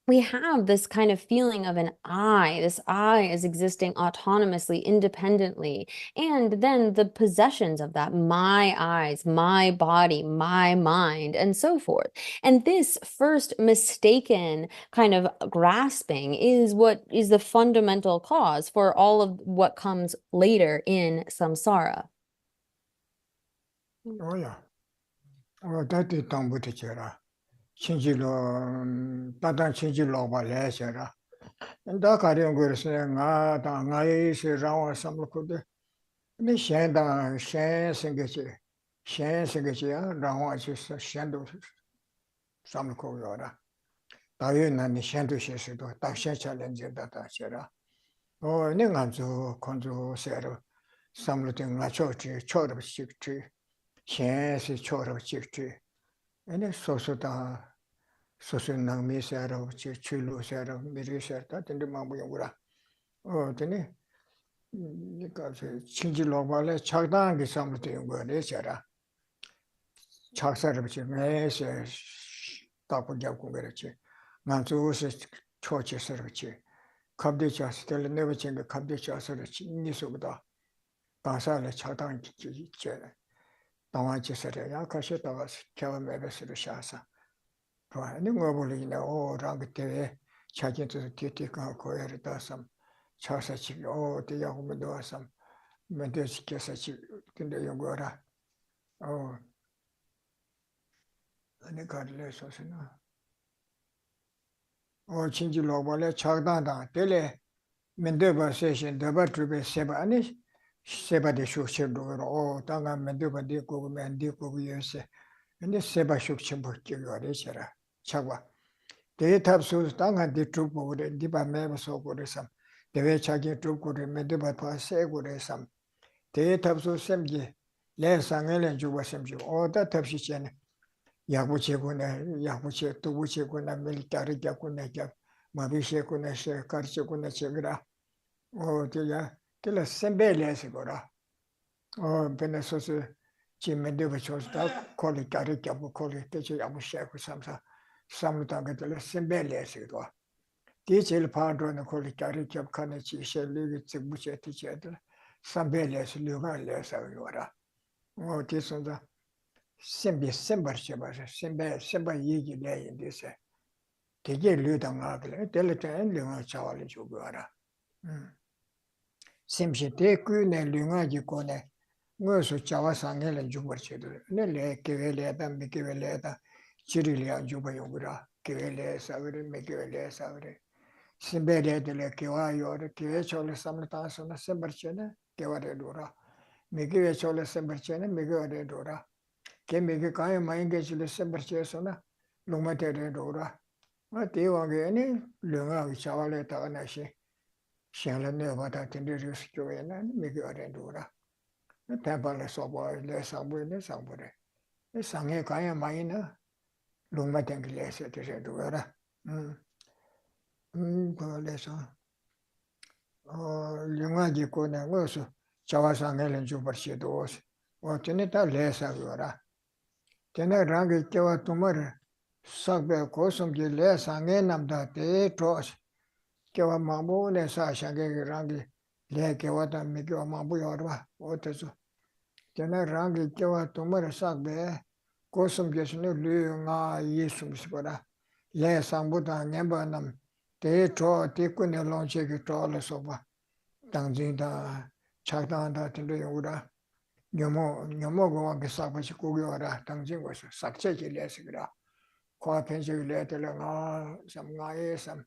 we have this kind of feeling of an I. This I is existing autonomously, independently. And then the possessions of that, my eyes, my body, my mind, and so forth. And this first mistaken kind of grasping is what is the fundamental cause for all of what comes later in samsara. Oh yeah. Oh, that is bodhicitta. 친지로 다단 친지로 발해셔라. 다 가령 그래서 나이스 라와 삼고데 네 셴다 셴 생겨지 셴 생겨지야 라와지 셴도 삼고 요라 다연한 셴도 셴도 다시 챌린지다 다시라 내가 건조 세로 삼루된 맞춰지 초를 찍지 셴시 초를 찍지 아니 소소다 소소는 미세로 출루세로 미리세다 근데 마무용구라 되네 그러니까 친지로 말에 작당하게 삼루된 거래 저라 작사를 붙이 매세 답을 잡고 그랬지 난주스 초치서를 붙이 갑대자스 될 내가 챙겨 갑대자스를 니서보다 다사를 차단 있지 당화지서를 약하시 다가서 경험해서를 샤사 그러니 뭐 볼이네 오랑 그때 자기한테 뒤뒤가 고여를 다삼 차사치 대야고면 도와삼 맨데시켜서 근데 연구하라 아니 가르쳐서나 진지로 원래 작다다 될래 맨데바 세션 데바 트베 세바 아니 세바데 쇼셔도로 당가 맨데바 데고 맨데고 요세 근데 세바 쇼치 버티고 그래서라 차과 데이터스 당가 데트고 그래 디바 매버서 그래서 대외 자기 트고 그래 맨데바 파세 그래서 데이터스 셈지 레상을 주고 셈지 오다 탑시잖아 야구체고나 야구체 두부체고나 밀타리 야구나 야 마비셰고나 셰 카르체고나 체그라 제가 텔라 셈벨레스고라 베네소스 지메데 버초스다 콜리타리 야구 콜리테체 야무셰고 삼사 삼루타게 텔라 셈벨레스고 디젤 파드로는 콜리타리 야카네 치셰리기 츠부체 티체들 셈벨레스 류가레사고라 디선다 sembarchebasa semba yigi le dise tege lüdanga gele deleten lünga chawali jugara semje te ku ne lünga ji ko ne ngoso chawa sangele jugbarchedo ne le kevele da mikevele da chirilia jubayogura kevele savre mekevele savre sembere de kewa yor keve chole samlata sona sembarchene kevare dora mekeve chole sembarchene mekevare dora केमेके काहे माइंगे चले से बच्चे सोना Luma तेरे डोरा देवागे ने लुंगा विचावाले तानाशे शालने वाता तिंदे रिस्क्यो ना मेके अरे डोरा टेंपल सोबो ले सांबुरे ए सांगे काहे माइना लुमा तेंगले से तेरे डोरा कोलेसो लुंगा जी को ने गोसो चावा सांगे ले जो बच्चे दोस तेने ता ले सागोरा तेने रंग केवा तुमर सबे कोसम के ले सांगे नमदा ते ट्रोस केवा मामू ने सा सांगे रंग ले केवा ता मे केवा मामू योरवा ओतेसो तेने रंग केवा तुमर सबे कोसम के सुने लुंगा येसुम सिकोरा ले सांबुता नेबा नम ते ट्रो ते कुने लॉन्चे के troll Zobah 당진다 차단다 된다 요라 녀모 그 사바시 고교라 당진 것을 삭제지 레스그라 코아펜지 레텔라 삼가에 삼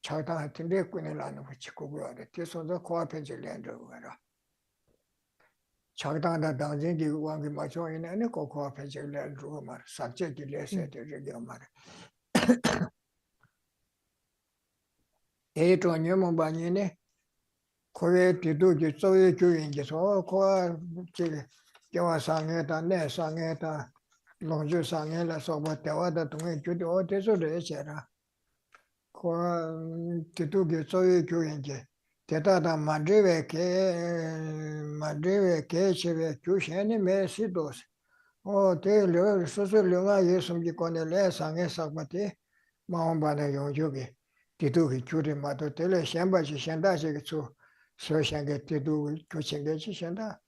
차단 된데 꾸네라는 거치 고교라 뒤에서도 코아펜지 레ンド거라 차단다 당진기 왕기 맞춰 있는 거 코아펜지 레ンド거 말 삭제지 레스에 되게 말 에토 녀모 바니네 코에 뒤도지 쪼에 교인께서 코아 제 교화 상에다 내 상에다 농주 상에라서 뭐 대화다 동에 주도 어디서래 제라 코아 뒤도지 쪼에 교인께 대다다 만드베게 제베 교신의 메시도스 대려 소소령아 예수님이 권에 상에 상바티 마음반의 용적이 뒤도기 줄이 마도 텔레 셴바시 셴다시 그 소샹게 때도 교체게 지신다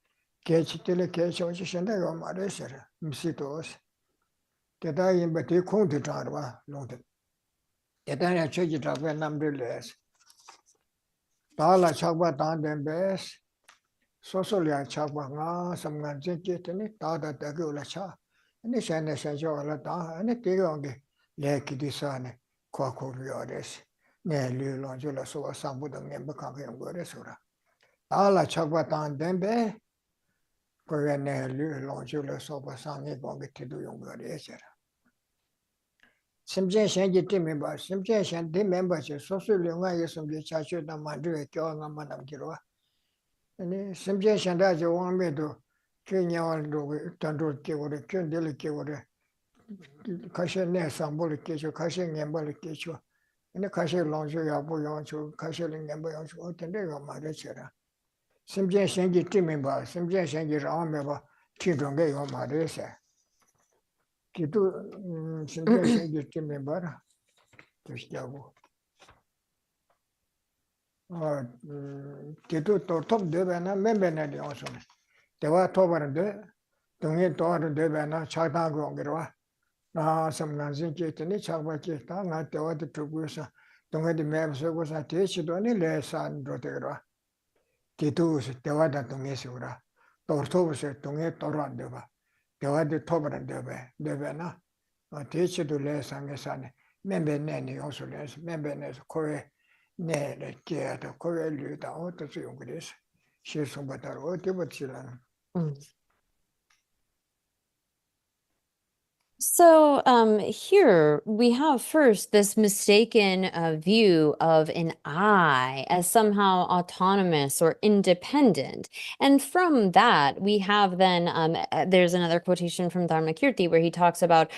개치텔에 개셔지 신다 요 말에서 미시도스 대다이 베티 콩도 잡아 놓데 대다야 저기 잡아 남들레스 달라 잡아 단덴베스 소소리아 잡아가 삼간제 게테니 다다 되게 올라차 아니 샤네 샤조라 다 아니 되게 레키디사네 코코리오레스 네 류론줄라 소와 상부등 멤버카게 연구를 해서라 알라 착바탄 덴베 거기에 내 롱줄을 써봐 상해 거기 뒤도 용거리 해라. 심지어 현재 팀이 봐. 심지어 현재 멤버십 소수령아 있으면 자주다 만들어 교환만 남기로. 아니 심지어 현재 저 왕매도 그냥으로 단도 끼고래 견딜 끼고래 가시 내 상보를 끼죠. 가시 멤버를 끼죠. 근데 가시 롱줄야 보여줘. 가시를 멤버 요청 어떤 데가 말해줘라. 심지어 현재 팀이 봐. 심지어 현재 라면 봐. 기존에 요 말해서. 기도 심지어 현재 팀이 봐라. 그시하고 기도 또톱 되잖아 멤버네리 어서 대화 토바는데 동에 또하는 되잖아 차다고 온거와 나 섬난신 계더니 차바께 나 대화도 두고서 동에도 멤버서고서 대시도니 레산도 되더라 기도서 대화다 동에서라 또 토버서 동에 또안 돼봐 대화도 토바는 되잖아 대시도 레산에서네 멤버네니 어서래서 멤버네서 코에 네, 걔도 거기를 어떻게 용그래서 실수받아로 어디 붙이라는. So here we have first this mistaken view of an I as somehow autonomous or independent. And from that, we have then, there's another quotation from Dharmakirti where he talks about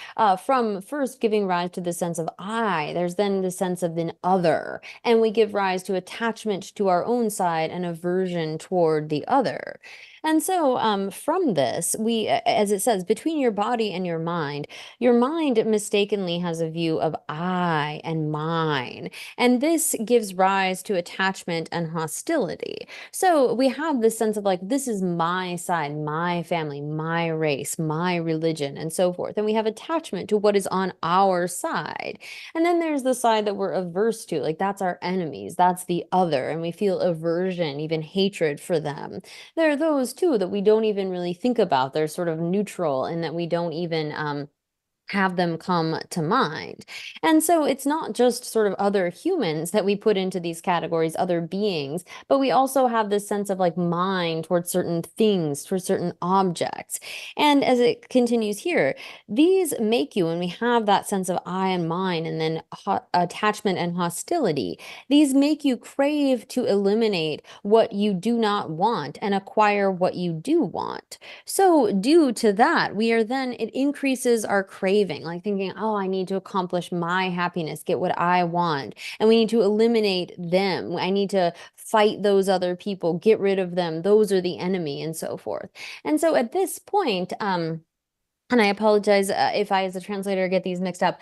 from first giving rise to the sense of I, there's then the sense of an other. And we give rise to attachment to our own side and aversion toward the other. And so from this, we, as it says, between your body and your mind mistakenly has a view of I and mine. And this gives rise to attachment and hostility. So we have this sense of like, this is my side, my family, my race, my religion, and so forth. And we have attachment to what is on our side. And then there's the side that we're averse to, like that's our enemies, that's the other, and we feel aversion, even hatred for them. There are those too that we don't even really think about. They're sort of neutral in that we don't even have them come to mind. And so it's not just sort of other humans that we put into these categories, other beings, but we also have this sense of like mind towards certain things, towards certain objects. And as it continues here, these make you, and we have that sense of I and mine, and then attachment and hostility, these make you crave to eliminate what you do not want and acquire what you do want. So due to that, we are then, it increases our craving, like thinking, oh, I need to accomplish my happiness, get what I want. And we need to eliminate them. I need to fight those other people, get rid of them. Those are the enemy, and so forth. And so at this point, and I apologize if I, as a translator, get these mixed up.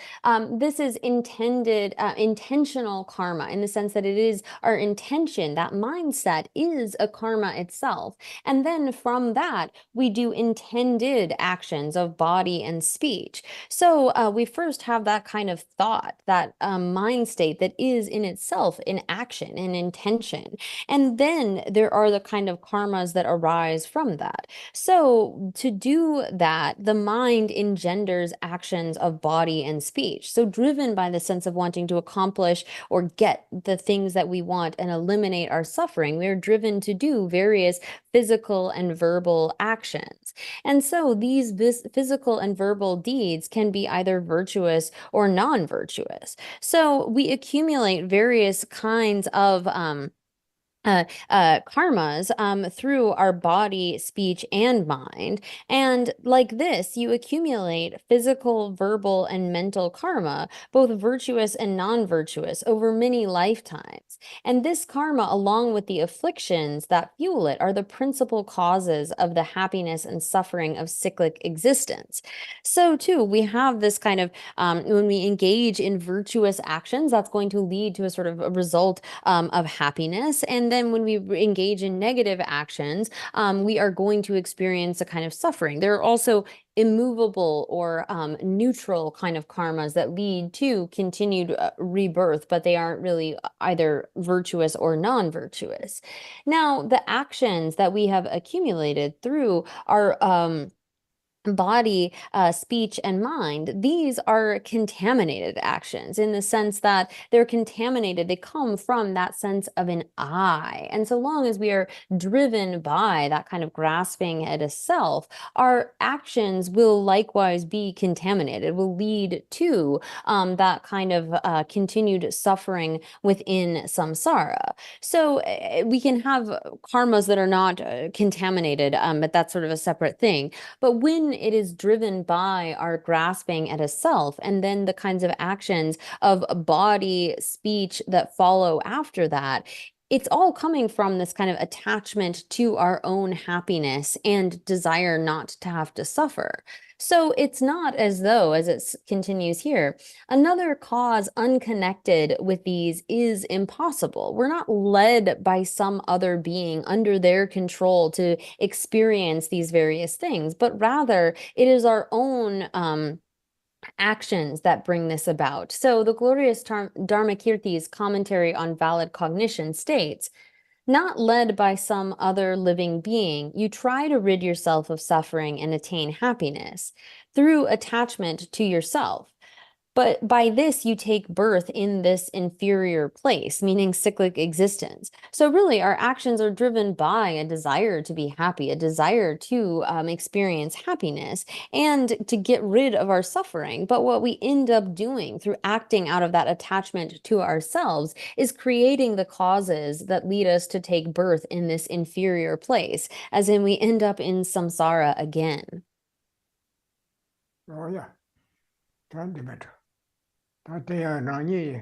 This is intentional karma in the sense that it is our intention, that mindset is a karma itself. And then from that, we do intended actions of body and speech. So we first have that kind of thought, that mind state that is in itself an action, an intention. And then there are the kind of karmas that arise from that. So to do that, the mind engenders actions of body and speech. So driven by the sense of wanting to accomplish or get the things that we want and eliminate our suffering, we are driven to do various physical and verbal actions. And so these physical and verbal deeds can be either virtuous or non-virtuous. So we accumulate various kinds of karmas through our body, speech, and mind. And like this, you accumulate physical, verbal, and mental karma, both virtuous and non-virtuous, over many lifetimes. And this karma, along with the afflictions that fuel it, are the principal causes of the happiness and suffering of cyclic existence. So too, we have this kind of, when we engage in virtuous actions, that's going to lead to a sort of a result of happiness. And then when we engage in negative actions, we are going to experience a kind of suffering. There are also immovable or neutral kind of karmas that lead to continued rebirth, but they aren't really either virtuous or non-virtuous. Now, the actions that we have accumulated through our body, speech, and mind, these are contaminated actions in the sense that they're contaminated. They come from that sense of an I. And so long as we are driven by that kind of grasping at a self, our actions will likewise be contaminated, will lead to that kind of continued suffering within samsara. So we can have karmas that are not contaminated, but that's sort of a separate thing. But when it is driven by our grasping at a self, and then the kinds of actions of body, speech that follow after that, it's all coming from this kind of attachment to our own happiness and desire not to have to suffer. So it's not as though, as it continues here, another cause unconnected with these is impossible. We're not led by some other being under their control to experience these various things, but rather it is our own actions that bring this about. So the glorious Dharmakirti's commentary on valid cognition states, not led by some other living being, you try to rid yourself of suffering and attain happiness through attachment to yourself. But by this, you take birth in this inferior place, meaning cyclic existence. So really, our actions are driven by a desire to be happy, a desire to experience happiness, and to get rid of our suffering. But what we end up doing through acting out of that attachment to ourselves is creating the causes that lead us to take birth in this inferior place, as in we end up in samsara again. Oh, yeah. Can't be better. Tataya Rani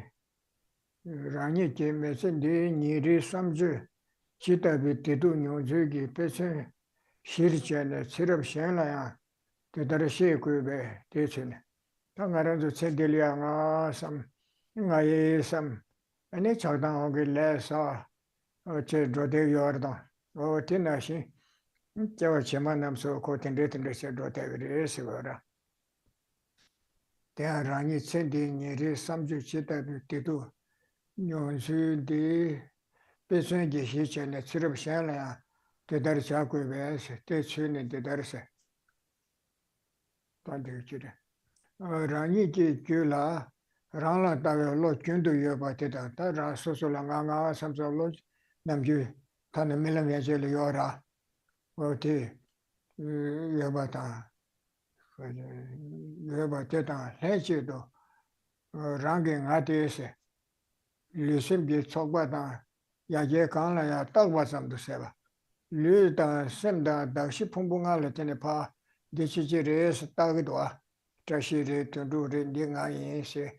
Mesin de Niri Samju, Chita Vitidu Nyonzugi, Pesin, Shirchan, Sirab Shanlaya, the Darashi Kube, Tichin. Tangaranzu Sendilianga, some Ngaye, some, and each of them will less or Chedrode Yordan, or Tinashi, Chamanam so caught in written the Chedrote Resivora. They are running sending near some Chita Titu. Nyonsu di Pesun Gishi and Sirab Shala, the Darsaku Vess, the Sun and the Darsa. Rani Gula, Rana Tavolo, Kundu Yobatita, Tara Sosolanga, some sort of lodge, Namju, Tanamilan Yora, or T. Yobata. Yobateta, Hechido, Ranging Atese. Lusim be Sogba, Yaje Kana, ya Tagwasam to Seva. Luda, Semda, Dashi Pumbunga, Tenepa, Dichires, Tagdua, Trashiri to do the Dinga in Se,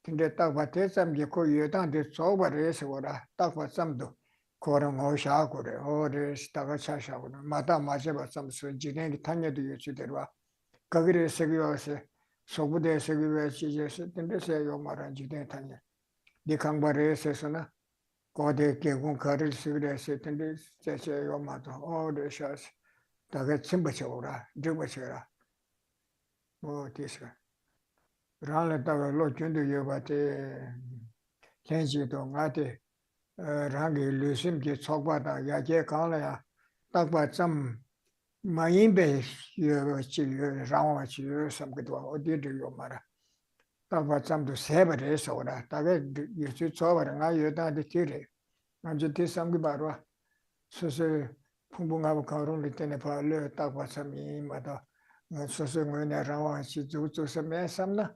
Tinde Tagwatesam, Yako Yudan, the Soba Resora, Tagwasamdo, Koram Oshakure, or the Stagachasha, Mata Majaba, some Sujin, Tanya to Yuchidera, Kagri Seguase, Sobude Segues, Tinde Se Yomaranji Tanya. The Kangbare Sesona, Gode Kegun Karil Sigre Setting, Sacha Yomato, all the shots, Tagat Simbachora, Jubachera. Oh, this one. Rala Taga Lokundu Yobate, Kenji Dongate, Rangi Lusim Git Sogbata, Yaje Kalaya, Tagba some Maimbe, Rawachi, some good one, or did you, Mara? Tagba some to Sabre soda, Tagat, you should sober and I you done the theory. I'm just this some barwa. So say Pumbunga Karum Tenepa, Tagba some mother, so say when I ran, she do to some samna.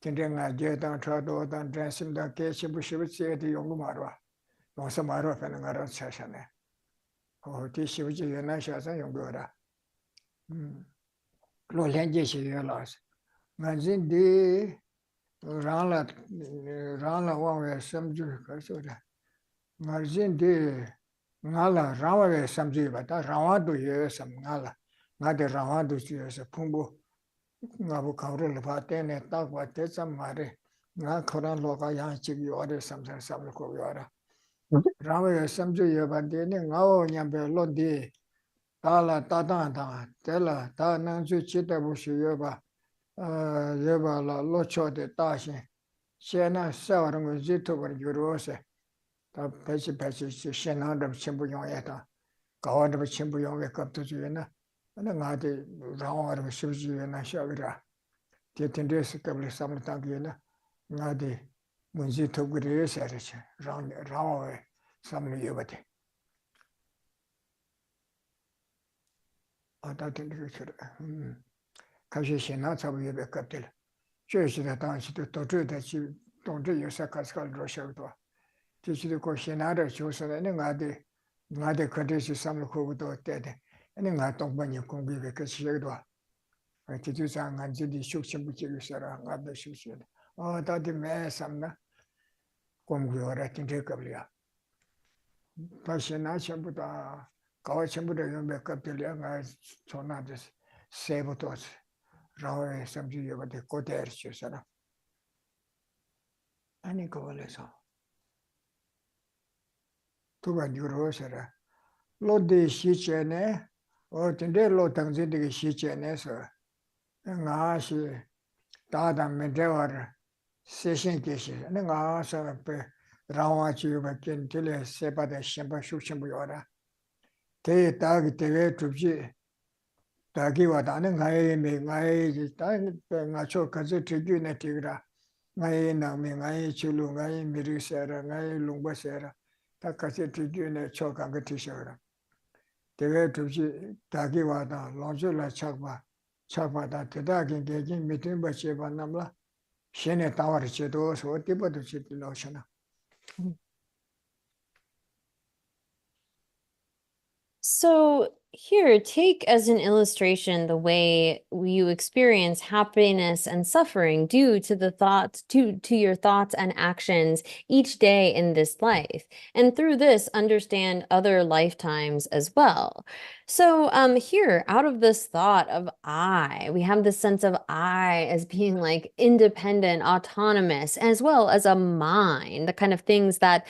Tending I get down Trado, then dress him the case, she would say the young Marwa. No some Marwa and another session. Oh, this she was a Nasha and young Gora. No language she realized. Manzin de Rana one some Juka. Margin de Nala Rawa some Jiba, Rawadu years some Nala, not the Rawadu years a Pumbo. Nabu Kauril Patene, talk about this some Mare, not Koran Loka Yanchi, you order something, some Koyara. Rawa some Juya, but then now Yambe Lodi, Tala Tata, Tella, Tananju Chita Bushiyaba, Yeba Locho de Tashi, Shena Savarang Zito when you rose. The Pesci Pesci, Shenad of Chimbuyon Eta, God of Chimbuyon wake up to Juna, ngādi rāngā rā shibji na shāgirā, tī tīndēs kabli samlatāngi na ngādi munzi tōgirī sārīchī, rāngā samli yobati. Ātā tīndī kīchirā, kāshī shīnā tsabu yobe kaptil, chē shīdā tāngshī tō tōchū tā chī tōngchū yosā kāskāl rō shāgirā, tī shīdā kō shīnā rā chūsā ngādi kāntī shī samla kōgu tō tēdi, ngā tōngpa nī kōngi wē kā shīgirā. Tī sā ngā jīdi shūk chīmbu chīgī sārā, ngā bē shūk chīgirā. Tā tī mē samna kōngi wā rā tīndī kabli yā. Tā shīnā chīmbu tā, kāwa chīmbu rā yōmbē kaptil yā ngā chōnā tī sēbu tōs, rāwa yā samchī yōba tī kōtē ār chī sārā. Āni kawa lē sā. Tūpa nyūrō sārā. Lō tī shī chēne, tīndē lō tāngzī tī shī chēne sā. Ngā shī tātāng mēntē wār sēshīn kēshī. Ngā sā pē rāwā chī yōba kēn tīlē sēpa tā shīmba shūk shīmbu yōrā. Tē tāgī tēwē trūpchī tāgī wā tā ngā yé mē, ngā chō kāzī tīgyū nē tīgirā. Ngā yé nāng mē, ngā yé chūlū, ngā yé mirī sērā, ngā yé lūngba sērā. Tā kāzī tīgyū nē chō kāngā tīshā. Tēwē trūpchī tāgī wā tā lōngchū lā chākpa. Chakpata teta kin kekin mitunba cheba namla shene tawar chedo so tiba tu chiti loshana. So here, take as an illustration the way you experience happiness and suffering due to the thoughts, to your thoughts and actions each day in this life. And through this, understand other lifetimes as well. So here, out of this thought of I, we have this sense of I as being like independent, autonomous, as well as a mind, the kind of things that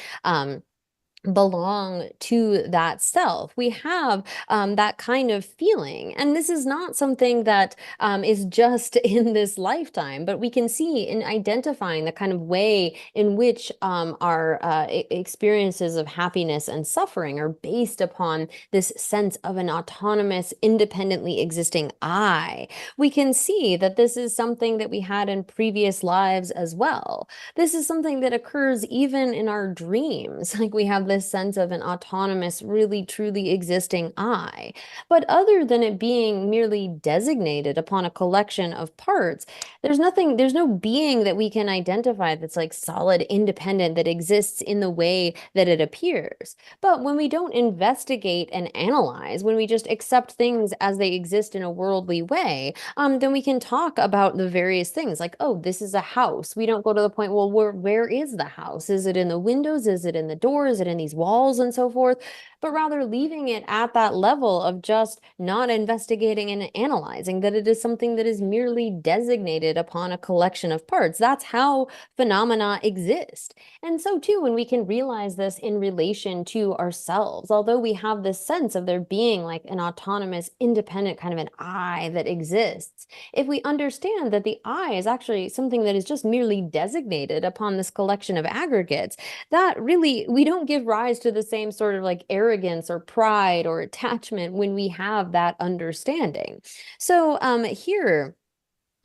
belong to that self. We have that kind of feeling. And this is not something that is just in this lifetime, but we can see in identifying the kind of way in which our experiences of happiness and suffering are based upon this sense of an autonomous, independently existing I. We can see that this is something that we had in previous lives as well. This is something that occurs even in our dreams. Like we have this sense of an autonomous, really truly existing I. But other than it being merely designated upon a collection of parts, there's no being that we can identify that's like solid, independent, that exists in the way that it appears. But when we don't investigate and analyze, when we just accept things as they exist in a worldly way, then we can talk about the various things like, oh, this is a house. We don't go to the point, well, where is the house? Is it in the windows? Is it in the door? Is it in these walls and so forth? But rather leaving it at that level of just not investigating and analyzing that it is something that is merely designated upon a collection of parts. That's how phenomena exist. And so too, when we can realize this in relation to ourselves, although we have this sense of there being like an autonomous, independent kind of an I that exists, if we understand that the I is actually something that is just merely designated upon this collection of aggregates, that really, we don't give rise to the same sort of like arrogance or pride or attachment when we have that understanding. So here,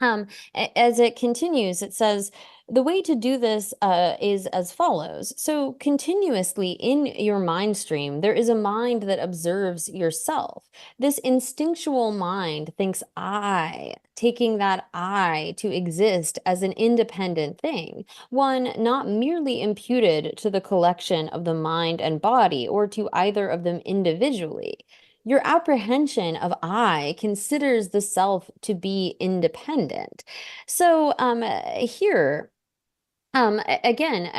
as it continues, it says, the way to do this is as follows. So continuously in your mind stream, there is a mind that observes yourself. This instinctual mind thinks I, taking that I to exist as an independent thing, one not merely imputed to the collection of the mind and body or to either of them individually. Your apprehension of I considers the self to be independent. So here, again,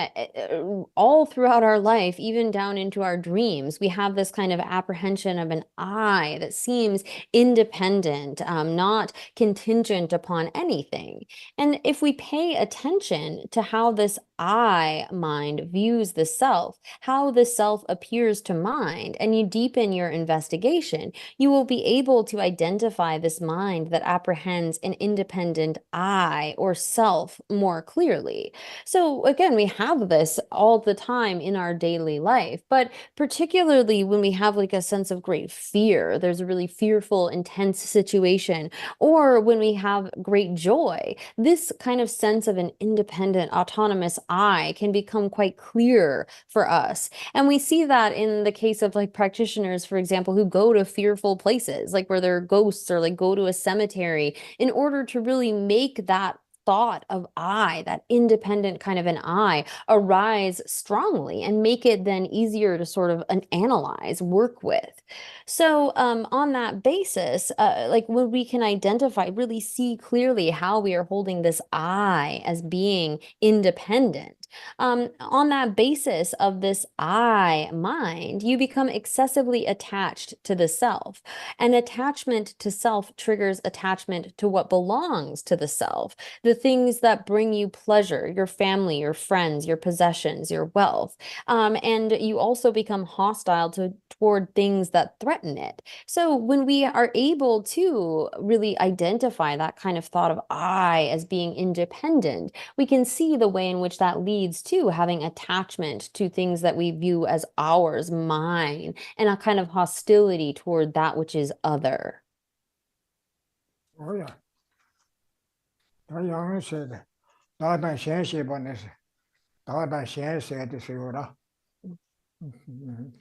all throughout our life, even down into our dreams, we have this kind of apprehension of an I that seems independent, not contingent upon anything. And if we pay attention to how this I mind views the self, how the self appears to mind, and you deepen your investigation, you will be able to identify this mind that apprehends an independent I or self more clearly. So again, we have this all the time in our daily life, but particularly when we have like a sense of great fear, there's a really fearful, intense situation, or when we have great joy, this kind of sense of an independent, autonomous I can become quite clear for us. And we see that in the case of like practitioners, for example, who go to fearful places, like where there are ghosts, or like go to a cemetery in order to really make that thought of I, that independent kind of an I, arise strongly and make it then easier to sort of analyze, work with. So on that basis, like when we can identify, really see clearly how we are holding this I as being independent, on that basis of this I mind, you become excessively attached to the self. And attachment to self triggers attachment to what belongs to the self, the things that bring you pleasure, your family, your friends, your possessions, your wealth. And you also become hostile toward things that threaten it. So when we are able to really identify that kind of thought of I as being independent, we can see the way in which that leads to having attachment to things that we view as ours, mine, and a kind of hostility toward that which is other. Oh yeah. 다 양세대. 다다 현시반에서 다다 현세대 세우라.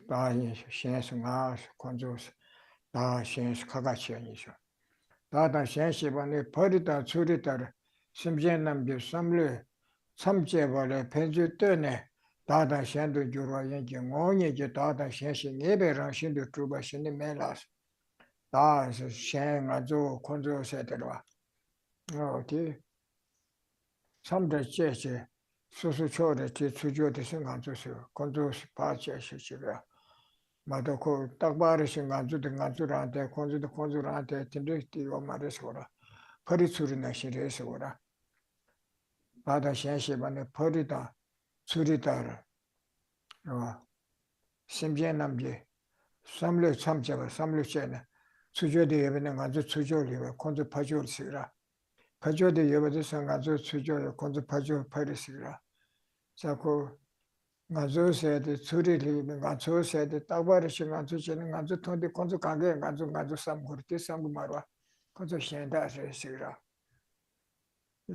다 현승아 건조스 다 현스 가가치아니죠. 다다 현시반에 버리다 줄이다 심전남비 삼류 삼제벌에 펜주 때네 다다 현도 주로 연기 오니지 다다 현시 예배랑 신도 주바신이 메라스 다 현아주 건조세대로 어디 삼대 제제 수수초를 제 주조의 생각 주세요. 건조시 바치시지가 마도 그 딱바르 생각 주든 간주한테 건조도 건조한테 진득띠고 말해서라. 버리 줄이나 시리에서라. 바다 현시반에 버리다 줄이다를 심지남지 삼류 참자가 삼류제는 주조대 예배는 간주 주조리고 건조 파주르시라. 파주대 예배도 생각주 주조 건조 파주 파리시라. 자꾸 가조세대 줄이리는 가조세대 딱바르시 가조제는 가조 통데 건조 가게 가조 삼고르티 삼고 말와 건조 현다세시라.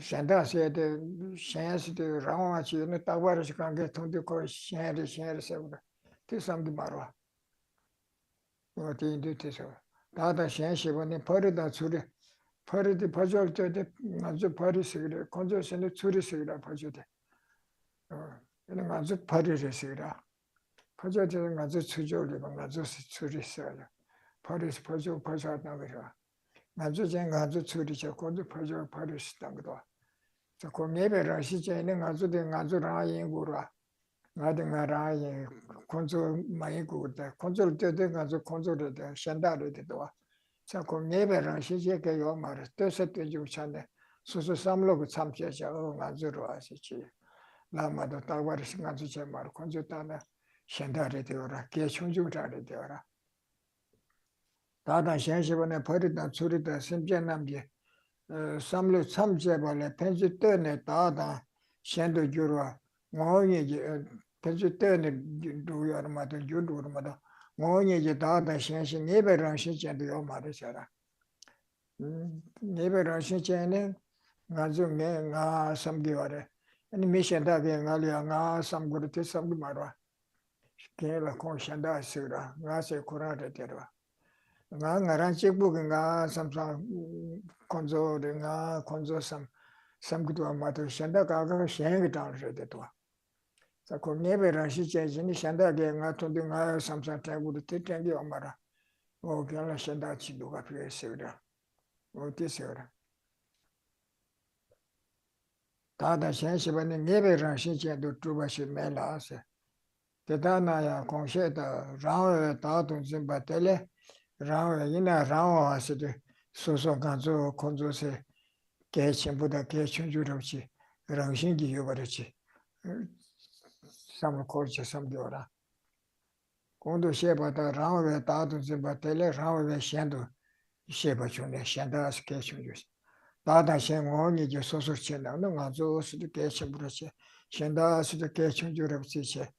현다세대 현시대 라와치는 딱바르시 가게 통데 거 현리세우라. 티삼기 말와 어디 인도에서 다다 현시번에 버리다 줄이 버리디 버절 때에 아주 버리시기를 건조선에 줄이시기라 버주대. 이런 아주 버리시기라. 버저되는 아주 추조리고 아주 줄이셔요. 버리시 버저하다 그래요. 아주 제가 아주 줄이셔 건조 버리시던 것도. 저 공예배를 시제는 아주 된 아주라 인구라. 나등나라에 건조 많이 구다. 건조를 때도 아주 건조를 돼. 현다를 때도 자꾸 예배랑 시제게 요 말을 뜻을 떼주고 찬데 수수 삼로그 참제자 아주로 하시지. 나마도 따와리 신간주 제 말 건조다나 현다를 되어라. 개충주자를 되어라. 다다 현시번에 버리다 줄이다 심전남지 삼로 참제발에 편지 때네 다다 현도 주로 뭐이지 편지 때네 누여마도 유도마도 뭐이지 다다 현시 예배랑 시제도 요 말이잖아. 예배랑 시제는 나중에 나 삼개월에 아니 미션다게 나리야 나 삼고르티 삼고 말아. 걔가 공션다 쓰라. 나세 코라데 데라. 나랑 책북인가 삼삼 건조든가 건조삼 삼기도 아마도 현다가가 현이 당셔야 돼도. 자, 그 예배랑 시제진이 현다게 나 돈든가 삼삼 태고도 뜻땡기 엄마라. 그냥 현다 지도가 필요했어요. 어디서라. 다다 현시반에 예배랑 시제도 두바시 매라서. 대단하야 공셰다 라오에 다돈 좀 받텔레 라오에 이나 라오 하시도 소소 간조 건조세 개침보다 개춘주롭지 랑신기 여버렸지 samlo korche samdiora. Kondo shebata rangwe tatu zimba tele rangwe shendo sheba chune shenda aske chunjus. Tata shen ngoni je soso chenda no ngazo sudu ke chemburache. Shenda sudu ke chunjurabsi che.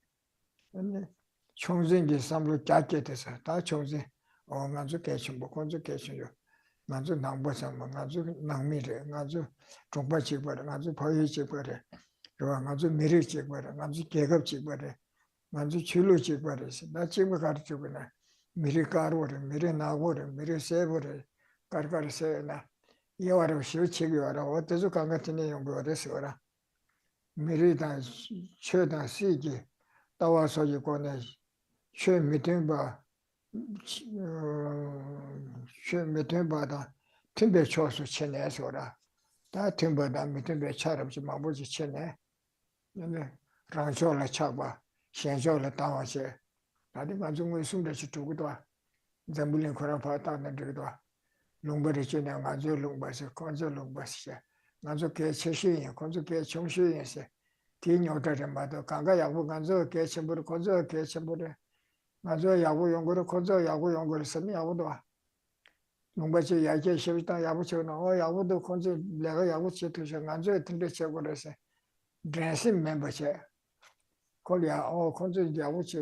Chongzin gi samlo kyake tesa. Ta chongzin o ngazo ke chembo konzo ke chunjo. Ngazo nangbo sambo ngazo nangmire ngazo chongpa chikwara ngazo phayi chikwara. ngazu miri chikwara, ngazu kegab chikwara, ngazu chulu chikwara, na chimba kar chukuna, miri karwara, miri nagwara, miri sebara, kar se na, yawara shiv chikwara, otazu kangatini yungwara siwara, miri dan, che dan siki, tawa soji kone, che mitunba, dan, timbe chosu chene siwara, ta timba dan mitunbe charabchi mabuchi chene, rangcho la chakba, shencho la tawa che, tadi manzu ngui sumda chi tukudwa, zambulin kura pa ta na dikudwa, lungba ri chi na nganzu lungba se, konzo lungba se, nganzu ke che shi yin, konzo ke chung shi yin se, ti nyota rinpa to, kanga yabu nganzu ke chimburu, konzo ke chimburu, nganzu yabu yunguru, konzo yabu yunguru, sami yabu dwa, lungba chi yake shivita yabu che na, o yabu do konzo lega yabu che tu se, nganzu tinte che kore se, drensim member che, Korea, konzo yabuchi,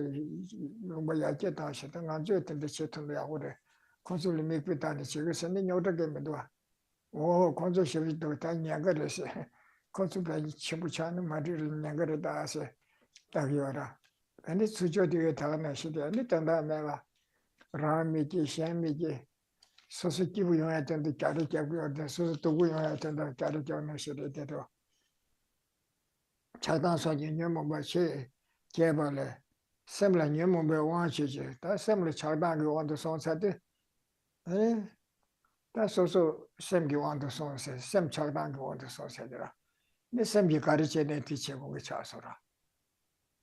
lumba yake tashi, nganzo tende che tundu yagure, konzo li mikpi tani chiga sani nyota ke medwa, konzo shivi do ta nyangare se, konzo pa chibu chani mariri nyangare da se, tagi wara. Ani tsucho diwe taga na shide, ani tanda mewa, rang miki, shen miki, sosu kibu yonga tende kyari kyabu yorde, sosu togu yonga tende kyari kyabu na shide dedo. Chadang soji nyamomba che kebale, semla nyamomba wangchi che, ta semla chadang ki wangdo songsate, ta soso semki wangdo songse, sem chadang ki wangdo songsate ra. Ni semki kari che ne ti che kongi chasora.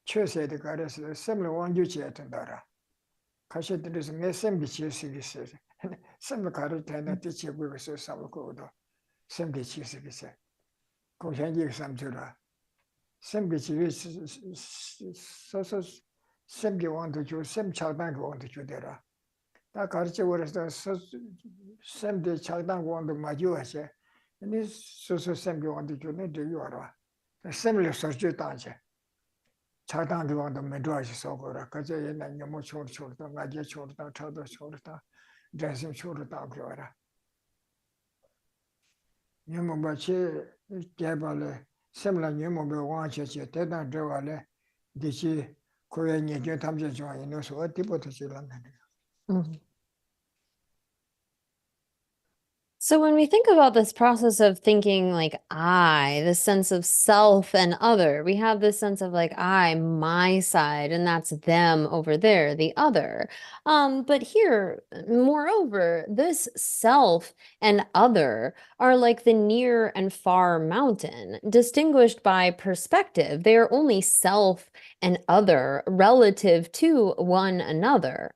Che se de kari se, semla wangju che etendara. Kashi tindisi nge semki che sigi se, semla kari tena ti che kongi se samlo kodo, semki che sigi se. Kongshenji ki samchura. Semki chivi soso semki wantu chu, sem chakdangi wantu chu dera. Ta karchi warasta semki chakdangi wantu majuwa che, ni soso semki wantu chu ni digi warwa. Semli sarchu tangche, chakdangi wantu medwa chi sokora, kacha yena nyamu chur ta, ngaje chur ta, chado chur ta, drensim chur ta wara. Nyamu bachi kebale, semla nyamombe wangche che, tetan drewa le, dichi kuwe nyekyo tamche chwa ino so, tipo to chi langa. So when we think about this process of thinking like I, this sense of self and other, we have this sense of like I, my side, and that's them over there, the other. But here, moreover, this self and other are like the near and far mountain, distinguished by perspective. They are only self and other relative to one another.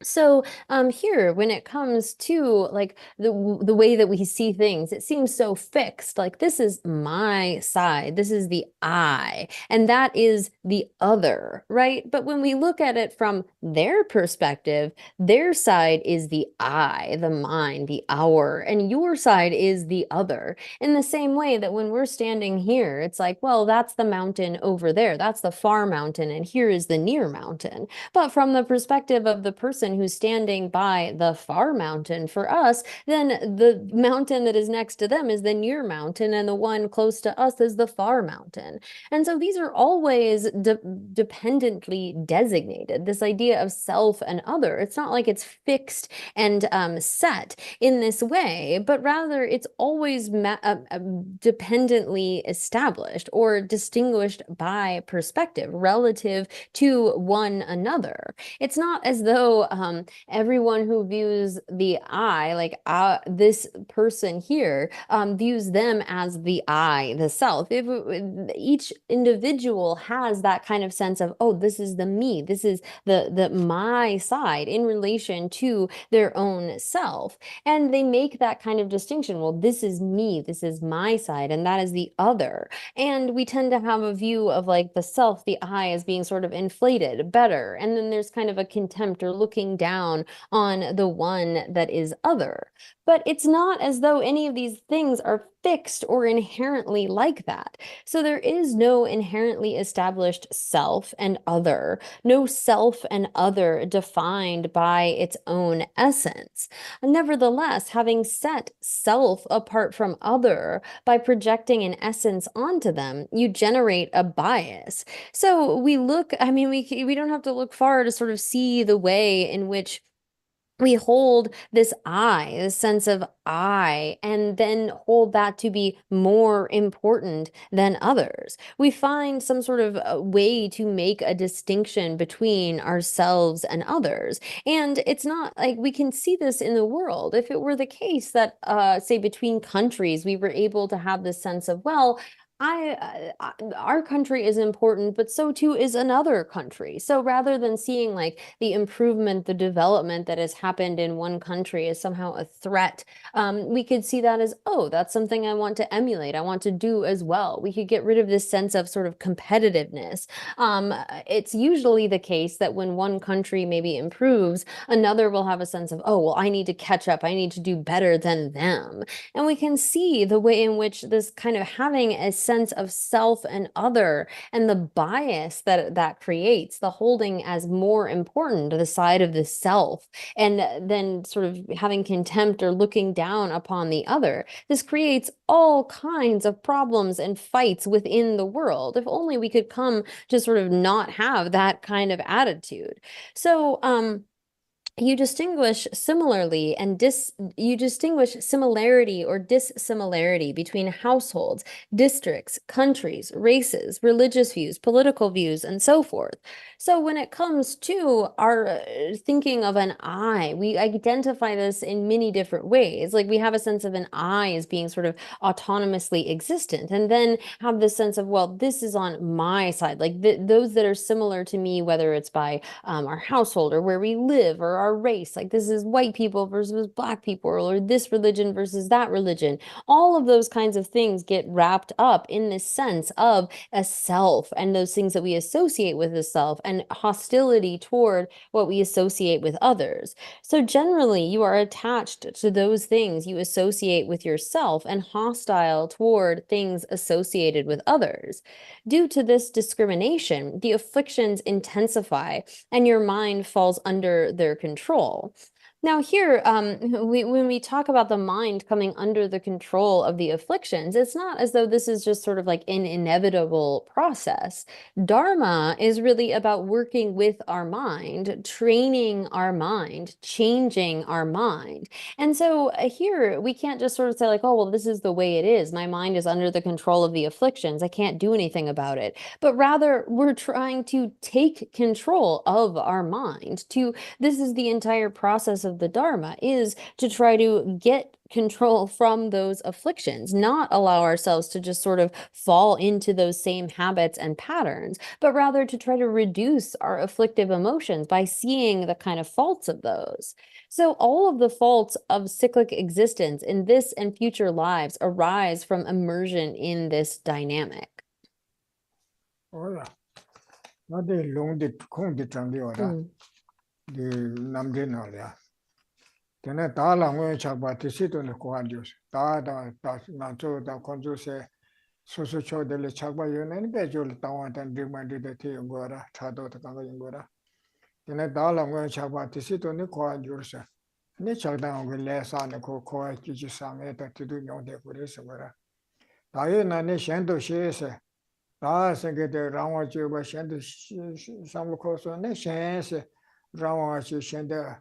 So here, when it comes to like the way that we see things, it seems so fixed. Like this is my side, this is the I, and that is the other, right? But when we look at it from their perspective, their side is the I, the mine, the our, and your side is the other. In the same way that when we're standing here, it's like, well, that's the mountain over there, that's the far mountain, and here is the near mountain. But from the perspective of the person who's standing by the far mountain for us, then the mountain that is next to them is the near mountain, and the one close to us is the far mountain. And so these are always dependently designated, this idea of self and other. It's not like it's fixed and set in this way, but rather it's always dependently established or distinguished by perspective relative to one another. It's not as though everyone who views the I, like this person here, views them as the I, the self. If each individual has that kind of sense of, oh, this is the me, this is the my side in relation to their own self, and they make that kind of distinction. Well, this is me, this is my side, and that is the other. And we tend to have a view of like the self, the I, as being sort of inflated, better, and then there's kind of a contempt or looking down on the one that is other. But it's not as though any of these things are fixed or inherently like that. So there is no inherently established self and other, no self and other defined by its own essence. Nevertheless, having set self apart from other by projecting an essence onto them, you generate a bias. So we look, I mean, we don't have to look far to sort of see the way in which we hold this I, this sense of I, and then hold that to be more important than others. We find some sort of way to make a distinction between ourselves and others. And it's not like we can see this in the world. If it were the case that, say, between countries, we were able to have this sense of, well, our country is important, but so too is another country. So rather than seeing like the improvement, the development that has happened in one country as somehow a threat, we could see that as, oh, that's something I want to emulate, I want to do as well. We could get rid of this sense of sort of competitiveness. It's usually the case that when one country maybe improves, another will have a sense of, oh, well, I need to catch up, I need to do better than them. And we can see the way in which this kind of having a sense of self and other and the bias that creates, the holding as more important the side of the self, and then sort of having contempt or looking down upon the other. This creates all kinds of problems and fights within the world. If only we could come to sort of not have that kind of attitude. So, you distinguish similarly and you distinguish similarity or dissimilarity between households, districts, countries, races, religious views, political views, and so forth. So when it comes to our thinking of an I, we identify this in many different ways. Like we have a sense of an I as being sort of autonomously existent, and then have this sense of, well, this is on my side, like those that are similar to me, whether it's by our household or where we live or our race, like this is white people versus black people, or this religion versus that religion. All of those kinds of things get wrapped up in this sense of a self and those things that we associate with the self, and hostility toward what we associate with others. So generally, you are attached to those things you associate with yourself and hostile toward things associated with others. Due to this discrimination, the afflictions intensify and your mind falls under their control. Now here, when we talk about the mind coming under the control of the afflictions, it's not as though this is just sort of like an inevitable process. Dharma is really about working with our mind, training our mind, changing our mind. And so here, we can't just sort of say like, oh, well, this is the way it is. My mind is under the control of the afflictions. I can't do anything about it. But rather, we're trying to take control of our mind. This is the entire process of the Dharma, is to try to get control from those afflictions, not allow ourselves to just sort of fall into those same habits and patterns, but rather to try to reduce our afflictive emotions by seeing the kind of faults of those. So all of the faults of cyclic existence in this and future lives arise from immersion in this dynamic. Hola. No de long de kong de chang de ora. De nam de no ya. Tene da la ngwe chakpa te si to ne ko adios. Da na cho da konjo se so cho de le chakpa yo ne be jo le tawa tan de ma de te ngora cha do ta ka ngora. Tene da la ngwe chakpa te si to ne ko adios. Ne chak da ngwe le sa ne ko ki ji sa me ta ti du nyong de ko re se ngora. Da ye na ne shen do she se. Da se ge de rangwa jo ba shen de sam ko so ne shen se rangwa chi shen de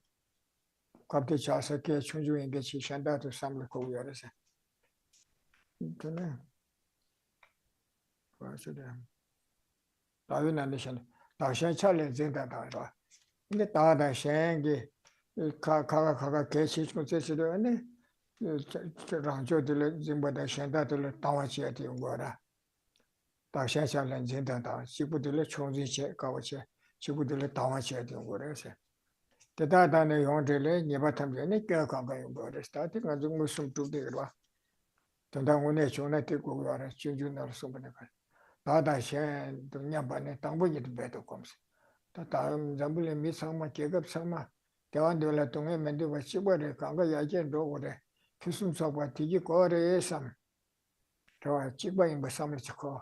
kapte chasa ke chunju inge chi shanda to samle ko yare se tene wa so de da yin na shen da shen chale zen da da 근데 다다 생기 가가 개시고 제시도네 랑조들 지금보다 현다들 당화지에 되는 거라. 다 현실은 진단다. 지구들의 총진체 가오체 지구들의 당화지에 되는 거라서. 대다단의 용들의 예바탐전에 껴가가요 거라서. 다들 가지고 무슨 두대로 당당원의 존에 되고 거라 준준을 소문에 가. 다다 현 동양반에 당부지도 배도 검사. 다음 잠불에 미상마 계급 상마 대완들라 동에 만들고 시벌에 간거 야견도 오래 교수님과 뒤지 거래에 삼 저 직방인 뭐 삼을 찍고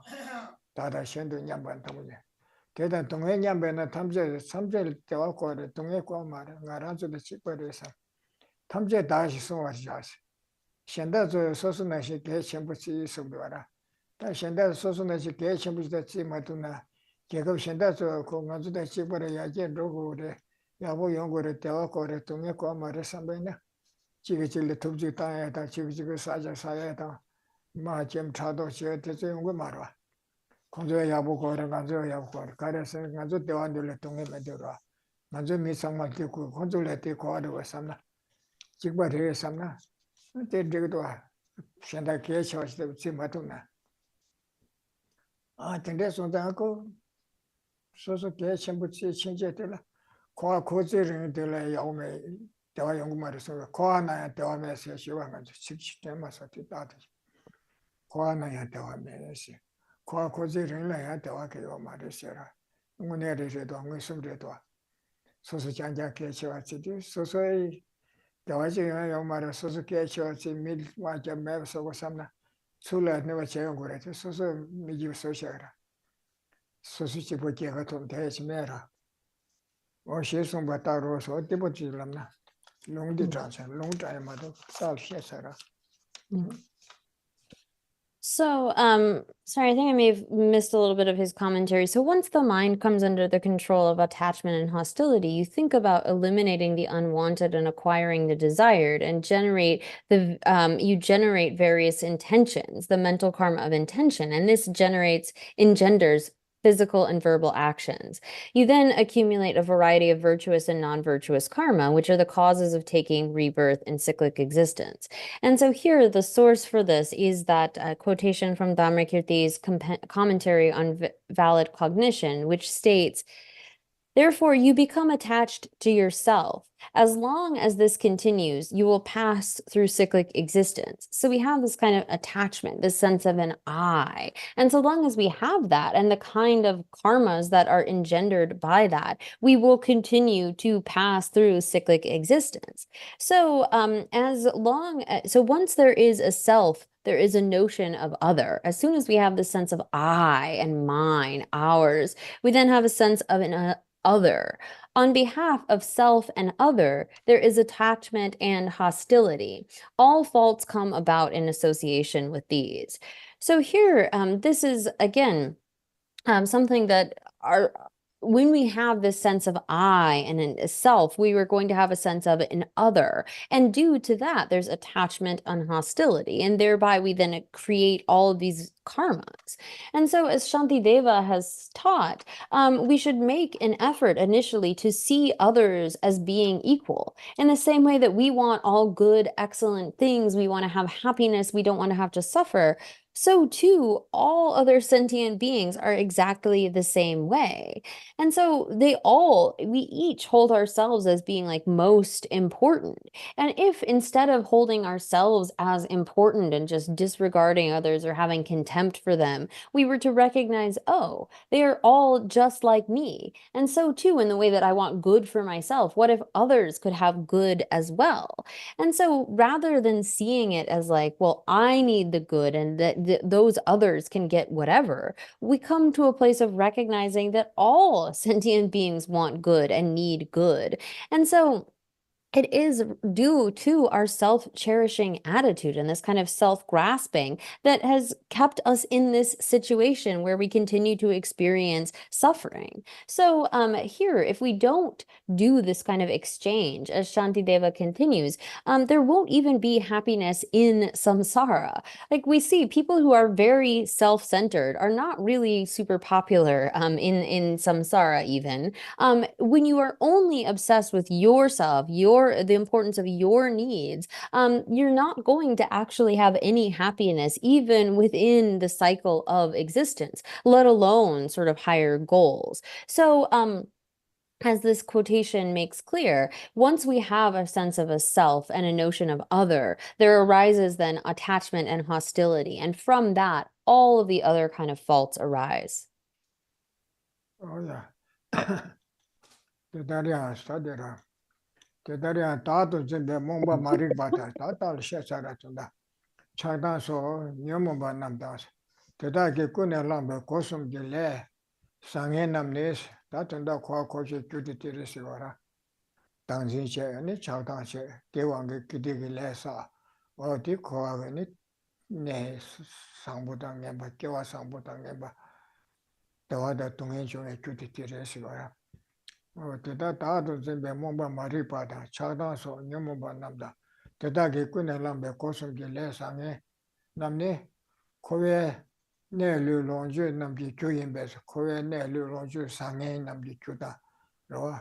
다다 현도 냠반 동네 대단 동해 냠반은 탐제 삼제 대와 거래 동해 거 말에 나라주도 직벌에 삼 탐제 다시 소화지야스 현다 저 소수나시 개 전부지 섬도라 다 현다 소수나시 개 전부지 지마도나 계급 현다 저 공간주도 직벌에 야견도 오래 야보 연구를 대와 거래 동해 거 말에 삼배나 지그질레 톱지 땅에다 지그지그 사자사야다 마침 차도 지어 대체 연구 말아 공조 야보 거래 간조 야보 거래 가려서 간조 대완들레 동해 만들어 간조 미상만 듣고 공조레 때 거하려고 삼나 직발해 삼나 때리기도 현대 개처시도 지마도나 근데 손자고 소소 개첨부치 친제들라 과 고지를 들래 야오메 대화 연구 말해서 고아나야 대화면에서 시와가지고 직시되면서 뒤따도 고아나야 대화면에서 고아 고지를 내야 대화게요 말했어라 응원해리도 응수리도 소소 장자 개치와지디 소소의 대화지가 요 말을 소소 개치와지 밀 와자 매서고 삼나 술래 내가 제가 그랬지 소소 미지 소셔라 소소 집어 개가 좀 대지매라学生把大多数对不起了呢。龙的长成，龙仔嘛都到现在了。 So, sorry, I think I may have missed a little bit of his commentary. So once the mind comes under the control of attachment and hostility, you think about eliminating the unwanted and acquiring the desired, and you generate various intentions, the mental karma of intention, and this engenders physical and verbal actions. You then accumulate a variety of virtuous and non-virtuous karma, which are the causes of taking rebirth in cyclic existence. And so here, the source for this is that quotation from Dhammakirti's commentary on valid cognition, which states, "Therefore, you become attached to yourself. As long as this continues, you will pass through cyclic existence." So we have this kind of attachment, this sense of an I. And so long as we have that and the kind of karmas that are engendered by that, we will continue to pass through cyclic existence. So so once there is a self, there is a notion of other. As soon as we have the sense of I and mine, ours, we then have a sense of an other. On behalf of self and other, there is attachment and hostility. All faults come about in association with these. So here, this is, again, something that when we have this sense of I and a self, we are going to have a sense of an other. And due to that, there's attachment and hostility. And thereby we then create all of these karmas. And so as Shantideva has taught, we should make an effort initially to see others as being equal. In the same way that we want all good, excellent things, we want to have happiness, we don't want to have to suffer. So too, all other sentient beings are exactly the same way. And so we each hold ourselves as being like most important. And if instead of holding ourselves as important and just disregarding others or having contempt for them, we were to recognize, oh, they are all just like me. And so too, in the way that I want good for myself, what if others could have good as well? And so rather than seeing it as like, well, I need the good and that those others can get whatever, we come to a place of recognizing that all sentient beings want good and need good. And so it is due to our self-cherishing attitude and this kind of self-grasping that has kept us in this situation where we continue to experience suffering. So here, if we don't do this kind of exchange, as Shantideva continues, there won't even be happiness in samsara. Like we see people who are very self-centered are not really super popular in samsara even. When you are only obsessed with yourself, the importance of your needs, you're not going to actually have any happiness even within the cycle of existence, let alone sort of higher goals. So, as this quotation makes clear, once we have a sense of a self and a notion of other, there arises then attachment and hostility. And from that, all of the other kind of faults arise. Oh, yeah. Tedaria Sadera. Tedaria Tatu Zimbe Mumba Marik Bata, Tatal Shesara Tunda. Chagdan so, Nyomumba Namdas. Tedaki Kune Lambe Kosum Gile, Sangenam Nis, Tatunda Kwa Koshi Kuditi Risivara. Tangzin Che, and it Chagdan Che, Dewangi Kidigi Lesa, or Di Koa, and it Ne Sambutangamba, Kiwa Sambutangamba. Tawada Tungenjo Kuditi Risivara. Teta Tatu Zimbe Mumba Maripada, Chagdan so, Nyomumba Namda. Tedaki Kune Lambe Kosum Gile Sange. Namne kowe ne lu longju namji kyuyin bes kowe ne lu longju sange namji kyuda ro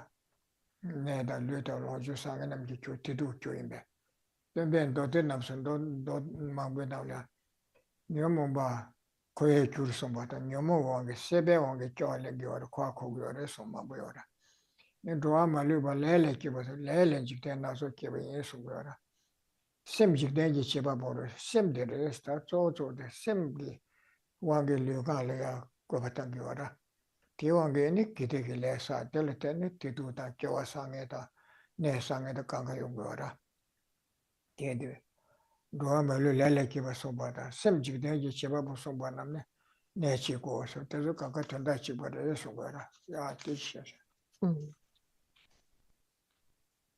ne da lu da longju sange namji kyu tidu kyuyin be ben do de namsun do mangbe na la nyomo ba kowe kyur somba ta nyomo wange sebe wange kyole gyor kwa ko gyor somba boyora ne do ma lu ba lele ki ba lele jikte na so ke be yesu gyor sim jikdengi cheba boro sim de resta zo de sim gi wange luga le ko batangi wara ti wange ni kite ki le sa del ten ti du ta kyo sange ta ne sange da kanga yong wara ti de do ma lu le ki ba so ba da sim jikdengi cheba bo so ba nam ne chi ko so te zo kanga tanda chi ba de so wara ya ti shi.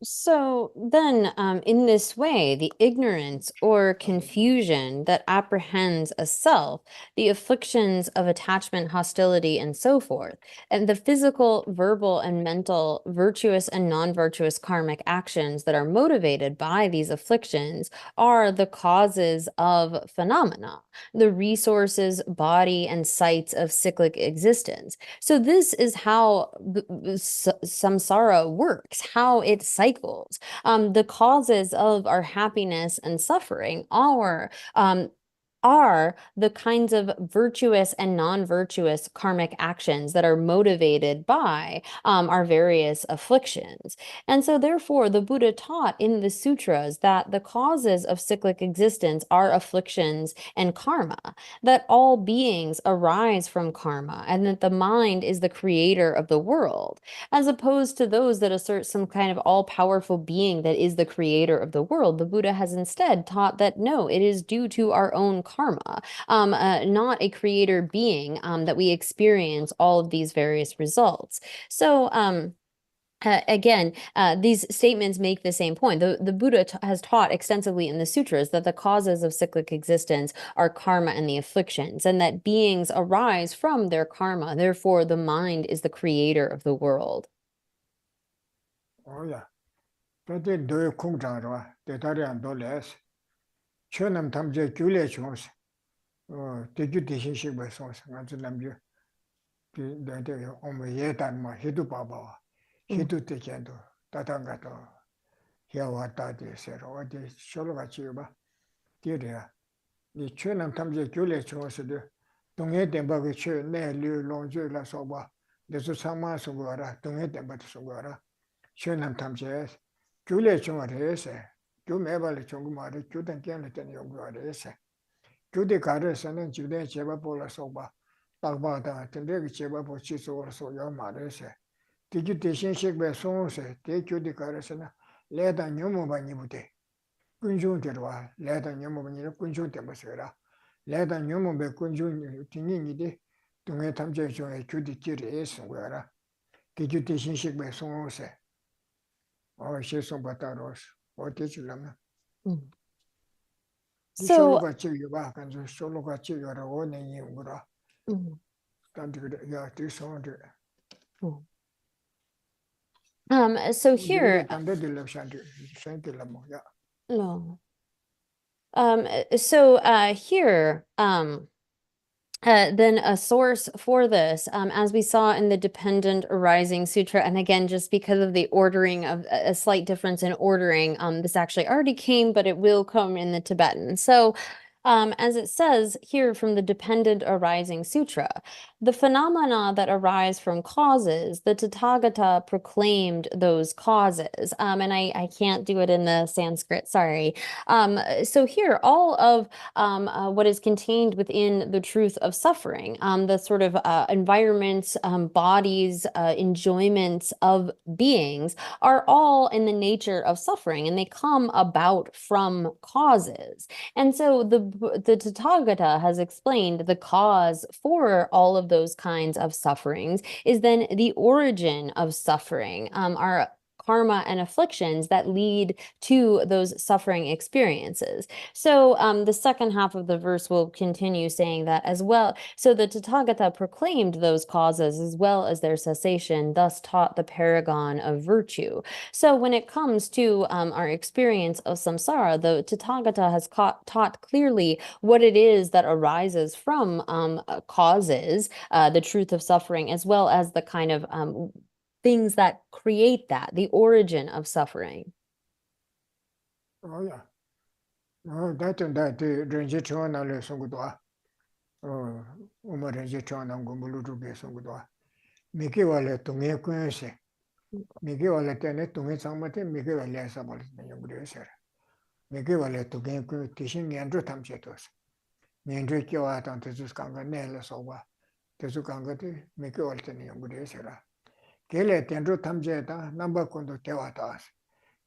So then, in this way, the ignorance or confusion that apprehends a self, the afflictions of attachment, hostility, and so forth, and the physical, verbal, and mental, virtuous and non-virtuous karmic actions that are motivated by these afflictions are the causes of phenomena, the resources, body, and sites of cyclic existence. So this is how samsara works, how it cycles. The causes of our happiness and suffering are the kinds of virtuous and non-virtuous karmic actions that are motivated by our various afflictions. And so therefore, the Buddha taught in the sutras that the causes of cyclic existence are afflictions and karma, that all beings arise from karma, and that the mind is the creator of the world, as opposed to those that assert some kind of all-powerful being that is the creator of the world. The Buddha has instead taught that no, it is due to our own karma, not a creator being, that we experience all of these various results. So, again, these statements make the same point. The Buddha has taught extensively in the sutras that the causes of cyclic existence are karma and the afflictions, and that beings arise from their karma. Therefore, the mind is the creator of the world. Oh yeah. But they do kung zhang rwa, they tarian do les. Chönam tamje gyule chons. Te gyu te shin shik ba sons, nga zi nam ju. De omo ye tan ma hidu pa ba. Hidu te kendo, tatanga to. Hia wa ta de se ro, de sholo ga chi ba. Di ria. Ni chönam tamje gyule chons de. Dongye tenpa ke chö ne lu long ju la so ba. De su sama so go ra, dongye tenpa to so go ra. Chönam tamje gyule chon re se. Gyu me ba le chon gu ma re, gyu ten kien le ten yong go re se. Gyu de ka re se nen jik den cheba po la so ba. Tak ba ta, ten de ke cheba po chi so la so yo ma re se. Ti gyu te shin shik be song se, te gyu de ka re se na, le dan nyomo ba nyi bu te. Kun chung te rwa, le dan nyomo ba nyi re kun chung te ba se ra. Le dan nyomo be kun chung ti nyi nyi de, dungye tam che chung e gyu de chi re se go ra. Ti gyu te shin shik be song se. 시송 바다로스 어디지라면 Mm. 이 So, 솔로가 찍어봐 간저 솔로가 찍어라 오는 이유라 mm, 단디가 야 뒤성데 mm. So 우리가 here, 단대들럽산데 생길라뭐야 no. Here, then a source for this, as we saw in the Dependent Arising Sutra, and again, just because of the ordering of a slight difference in ordering, this actually already came, but it will come in the Tibetan. So, as it says here from the Dependent Arising Sutra, the phenomena that arise from causes, the Tathagata proclaimed those causes. And I can't do it in the Sanskrit, sorry. So here, all of what is contained within the truth of suffering, the sort of environments, bodies, enjoyments of beings are all in the nature of suffering, and they come about from causes. And so the Tathagata has explained the cause for all of those kinds of sufferings is then the origin of suffering, our karma and afflictions that lead to those suffering experiences. So the second half of the verse will continue saying that as well. So the Tathagata proclaimed those causes as well as their cessation, thus taught the paragon of virtue. So when it comes to our experience of samsara, the Tathagata has taught clearly what it is that arises from causes, the truth of suffering, as well as the kind of things that create that, the origin of suffering. 야 다튼 다데 렌지 초나를 송고도아 우마 렌지 초나는 거 물루르게 송고도아 미게 원래 동해 꾸에세 미게 원래 때네 동해 상마테 미게 원래서 버리는 연구를 미게 원래 동해 꾸 대신 연주 탐제도스 연주 교와던 뜻을 간거 내려서와 뜻을 간거들 미게 원래 때는 연구를 해서라 걔래 연주 탐제다 넘버콘도 대화다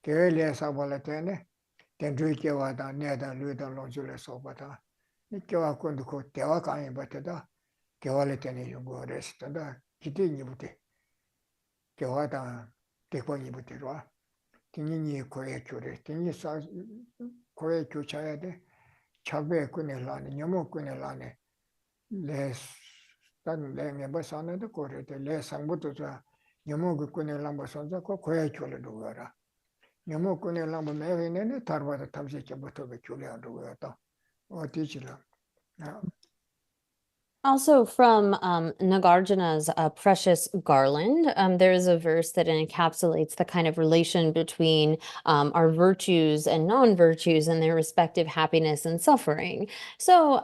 걔래서 원래 때네 Tendrui kewa da neda luida longzule sobata. Ni kewa kundu ko tewa kanyi bateda. Kewa le teni yungu resita da kiti nibuti. Kewa da tekwa nibuti rwa. Tini ni koye kyu re. Tini sa koye kyu chaya de. Chagbe kune lani, nyamu kune lani. Le tan le ngenpa sana de kore de. Le sangbutu za nyamu kune lamba sanza ko koye kyu le duwara. 녀목군의 람보 매회내는 다르바다 탐색해부터 교례하는 거였다. 어디지라. Also from Nagarjuna's Precious Garland, there is a verse that encapsulates the kind of relation between our virtues and non-virtues and their respective happiness and suffering. So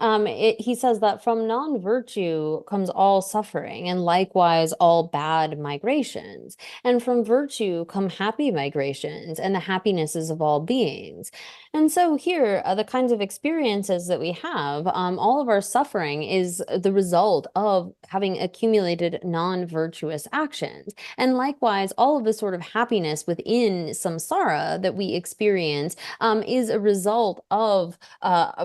he says that from non-virtue comes all suffering, and likewise all bad migrations. And from virtue come happy migrations and the happinesses of all beings. And so here, the kinds of experiences that we have, all of our suffering is the result of having accumulated non-virtuous actions. And likewise, all of the sort of happiness within samsara that we experience is a result of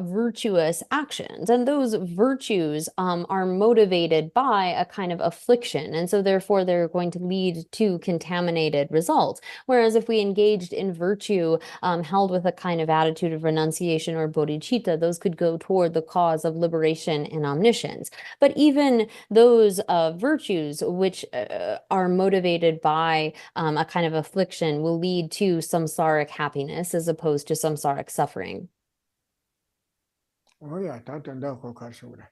virtuous actions. And those virtues are motivated by a kind of affliction. And so therefore, they're going to lead to contaminated results. Whereas if we engaged in virtue held with a kind of attitude of renunciation or bodhicitta, those could go toward the cause of liberation and omniscience. But even those virtues which are motivated by a kind of affliction will lead to samsaric happiness as opposed to samsaric suffering. 오야 다든다 거 가시오래.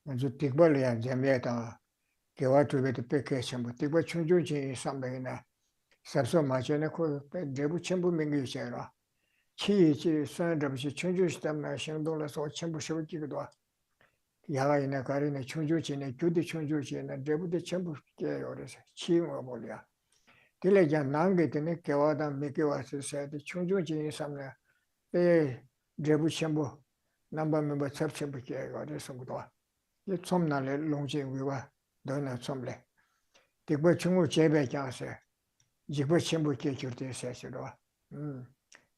먼저 틱벌이야 재미에다 개와 주베도 백해션 뭐 틱벌 충주지 삼백이나 섭소 마전에 그 내부 전부 명기셔라. 치지 선점시 충주시 때문에 행동을서 전부 쉬기도 와. 야가이나 가리네 충주지네 규디 충주지네 내부대 전부 깨요래서 치유가 몰이야. 딜레자 난게 되네 개와다 미개와서 세대 충주지 삼네 에 내부 전부 넘버 멤버 접점부 깨요래서 그도 이 좀날에 롱지 위와 너나 좀래. 딕버 충무 제배 장세 직버 전부 깨줄때 세시로.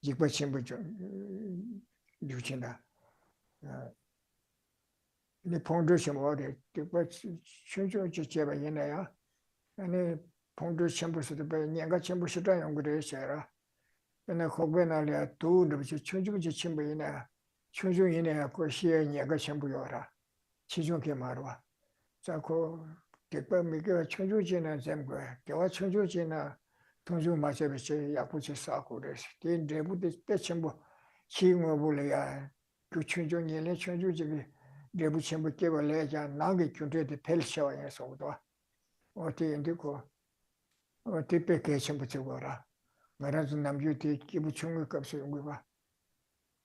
직버 전부 좀 유친다. 네 봉주심 어디 딕버 충주지 제배 얘네야. 아니 봉주 첨부시도 배 년가 첨부시다 연구를 해라. 근데 거기나래 두도 충주지 첨부이나 충주이네 그 시에 년가 첨부요라. 지중계 말와. 자고 개법미가 충주지나 zem거. 개와 충주지나 동주 마셔비치 약부치 싸고 그래서 내부대 때 첨부 지금 볼래야 그 충주년에 충주집이 내부 첨부 개발해야 나게 준비돼 펠셔에서도 어디 인디고 어디 뺏게 첨부 적어라. 말아서 남주티 기부 충을 값을 연구가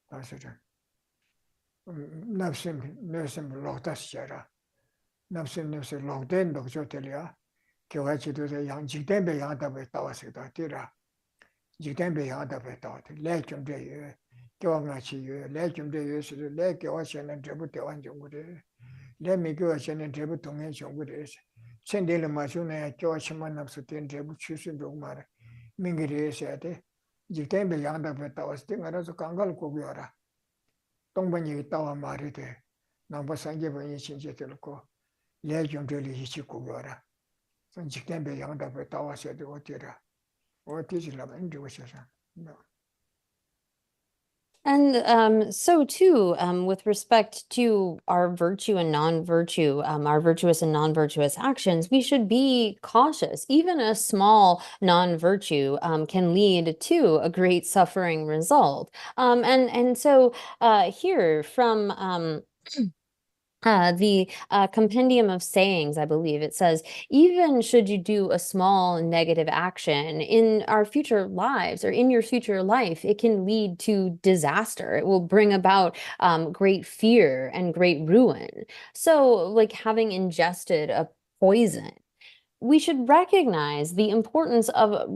사실은 납심 로다시라 납심 로된 독조들이야 교회 지도자 양직대배 양답에 따왔다 뛰라 직대배 양답에 따왔다 내좀돼 교황같이 내좀돼서 내 교화시는 저부터 완전구래 내 미교화시는 저부터 동행 정구래 천대를 마주네 교화시만 없을 땐 저부 출신도 말해 민기리에서 돼 직대배 양답에 따왔을 때 알아서 강가를 고비워라 동반이 따와 말이 돼 남바 상계번이 진짜 들고 내 좀들이 희치 고비워라 직대배 양답에 따왔어야 되고 어디라 어디지라면 인도셔서 And so too, with respect to our virtue and non-virtue, our virtuous and non-virtuous actions, we should be cautious. Even a small non-virtue can lead to a great suffering result. And so here from the Compendium of Sayings, I believe it says, even should you do a small negative action in our future lives or in your future life, it can lead to disaster. It will bring about great fear and great ruin. So, like having ingested a poison, we should recognize the importance of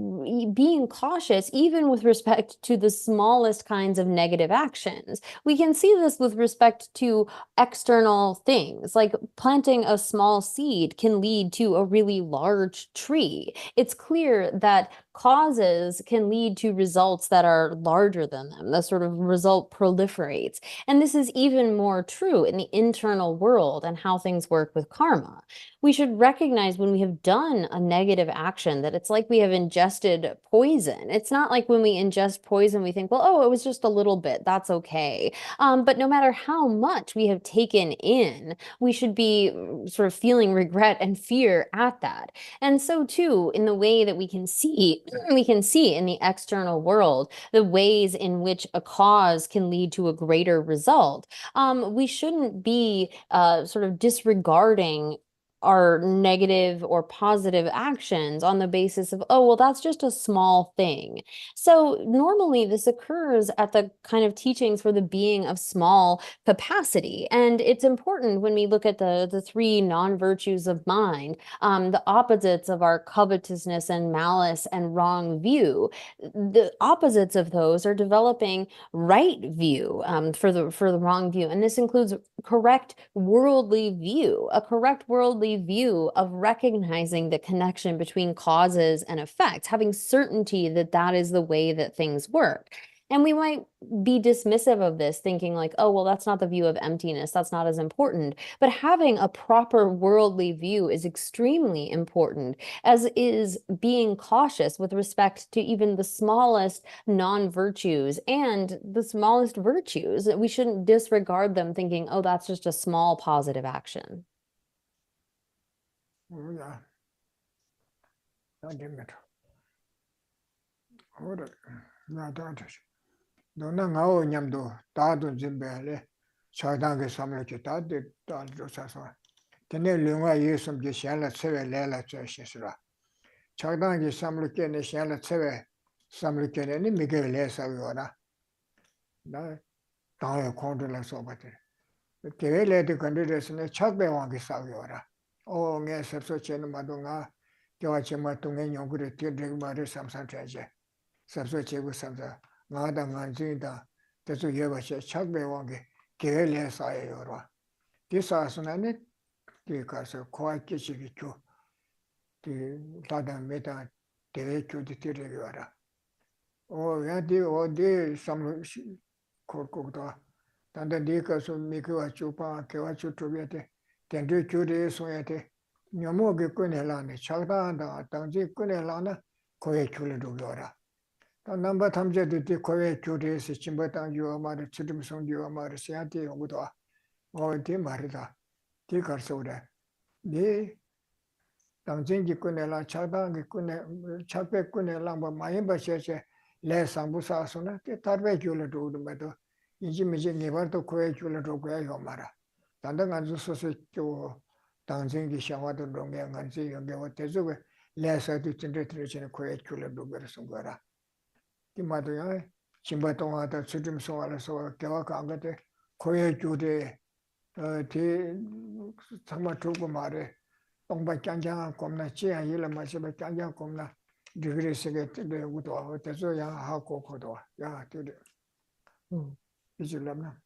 being cautious even with respect to the smallest kinds of negative actions. We can see this with respect to external things, like planting a small seed can lead to a really large tree. It's clear that causes can lead to results that are larger than them. The sort of result proliferates. And this is even more true in the internal world and how things work with karma. We should recognize when we have done a negative action that it's like we have ingested poison. It's not like when we ingest poison, we think, well, oh, it was just a little bit, that's okay. But no matter how much we have taken in, we should be sort of feeling regret and fear at that. And so too, in the way that we can see in the external world, the ways in which a cause can lead to a greater result. We shouldn't be sort of disregarding our negative or positive actions on the basis of, oh, well, that's just a small thing. So normally this occurs at the kind of teachings for the being of small capacity. And it's important when we look at the three non-virtues of mind, the opposites of our covetousness and malice and wrong view. The opposites of those are developing right view for the wrong view. And this includes correct worldly view, a correct worldly view of recognizing the connection between causes and effects, having certainty that that is the way that things work. And we might be dismissive of this, thinking like, oh, well, that's not the view of emptiness. That's not as important. But having a proper worldly view is extremely important, as is being cautious with respect to even the smallest non-virtues and the smallest virtues. We shouldn't disregard them thinking, oh, that's just a small positive action. Yeah. 너나 나오 냠도 다도 준비할래 차단게 삼을게 다들 다들어서 근데 령아 예수님 계시라 세외 내라 저시스라 차단게 삼을게 내시라 세외 삼을게는 미게 내사요라 나 다에 콘들라서 바데 계획레드 컨디션에 착배왕게 사요라 오 내서서 제는 마동아 교화체마 동행 연구를 뒤를 말을 삼삼자제 섭서 제고 삼자 나다 만진다 대소 예바시 착배왕게 계획레 사요라 디사스나네 디가서 코아키시기초 디 다다 메다 대외교디 뒤르기와라 오 야디 어디 삼로 코코다 단다 디가서 미크와 주파 개와 주토비한테 된대 교대에 소야돼 녀모게 꺼내라네 차다한다 당지 꺼내라나 거에 줄을 두려라 또 넘버 탐제도 뒤 거에 줄에서 침바당 요마를 치름성 요마를 세한테 오고도 어디 말이다 뒤 가서 그래 네 당진기 꺼내라 차다한게 꺼내 차배 꺼내라 뭐 많이 버셔서 레상부사서나 그 다르게 줄을 두고도 이지미지 네버도 거에 줄을 두고 요 말아 단단 안주 소소 저 당진기 샤와도 롱게 간지 연계와 대조가 레서도 진짜들이는 거에 줄을 두고 거라 이 말도야 진바동하다 지금 소알아서 개와 강가데 거에 줄에 대 정말 두고 말해 동바 짱짱한 겁나 지야 일을 마시면 짱짱 겁나 디그레스게 되고도 대조야 하고 거도 야 되게 이질랍나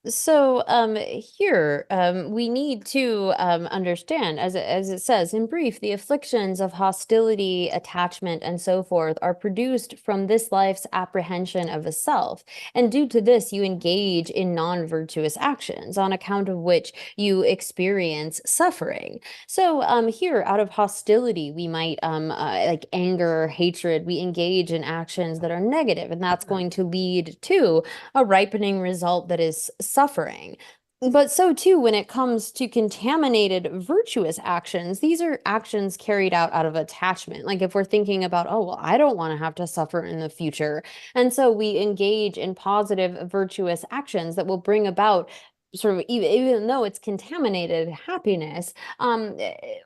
So here we need to understand, as it says in brief, the afflictions of hostility, attachment, and so forth are produced from this life's apprehension of a self. And due to this, you engage in non-virtuous actions, on account of which you experience suffering. So here, out of hostility, we might, like anger, hatred, we engage in actions that are negative, and that's going to lead to a ripening result that is suffering. But so too, when it comes to contaminated virtuous actions, these are actions carried out of attachment. Like if we're thinking about, oh, well, I don't want to have to suffer in the future. And so we engage in positive virtuous actions that will bring about sort of even though it's contaminated happiness,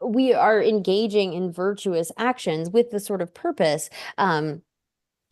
we are engaging in virtuous actions with the sort of purpose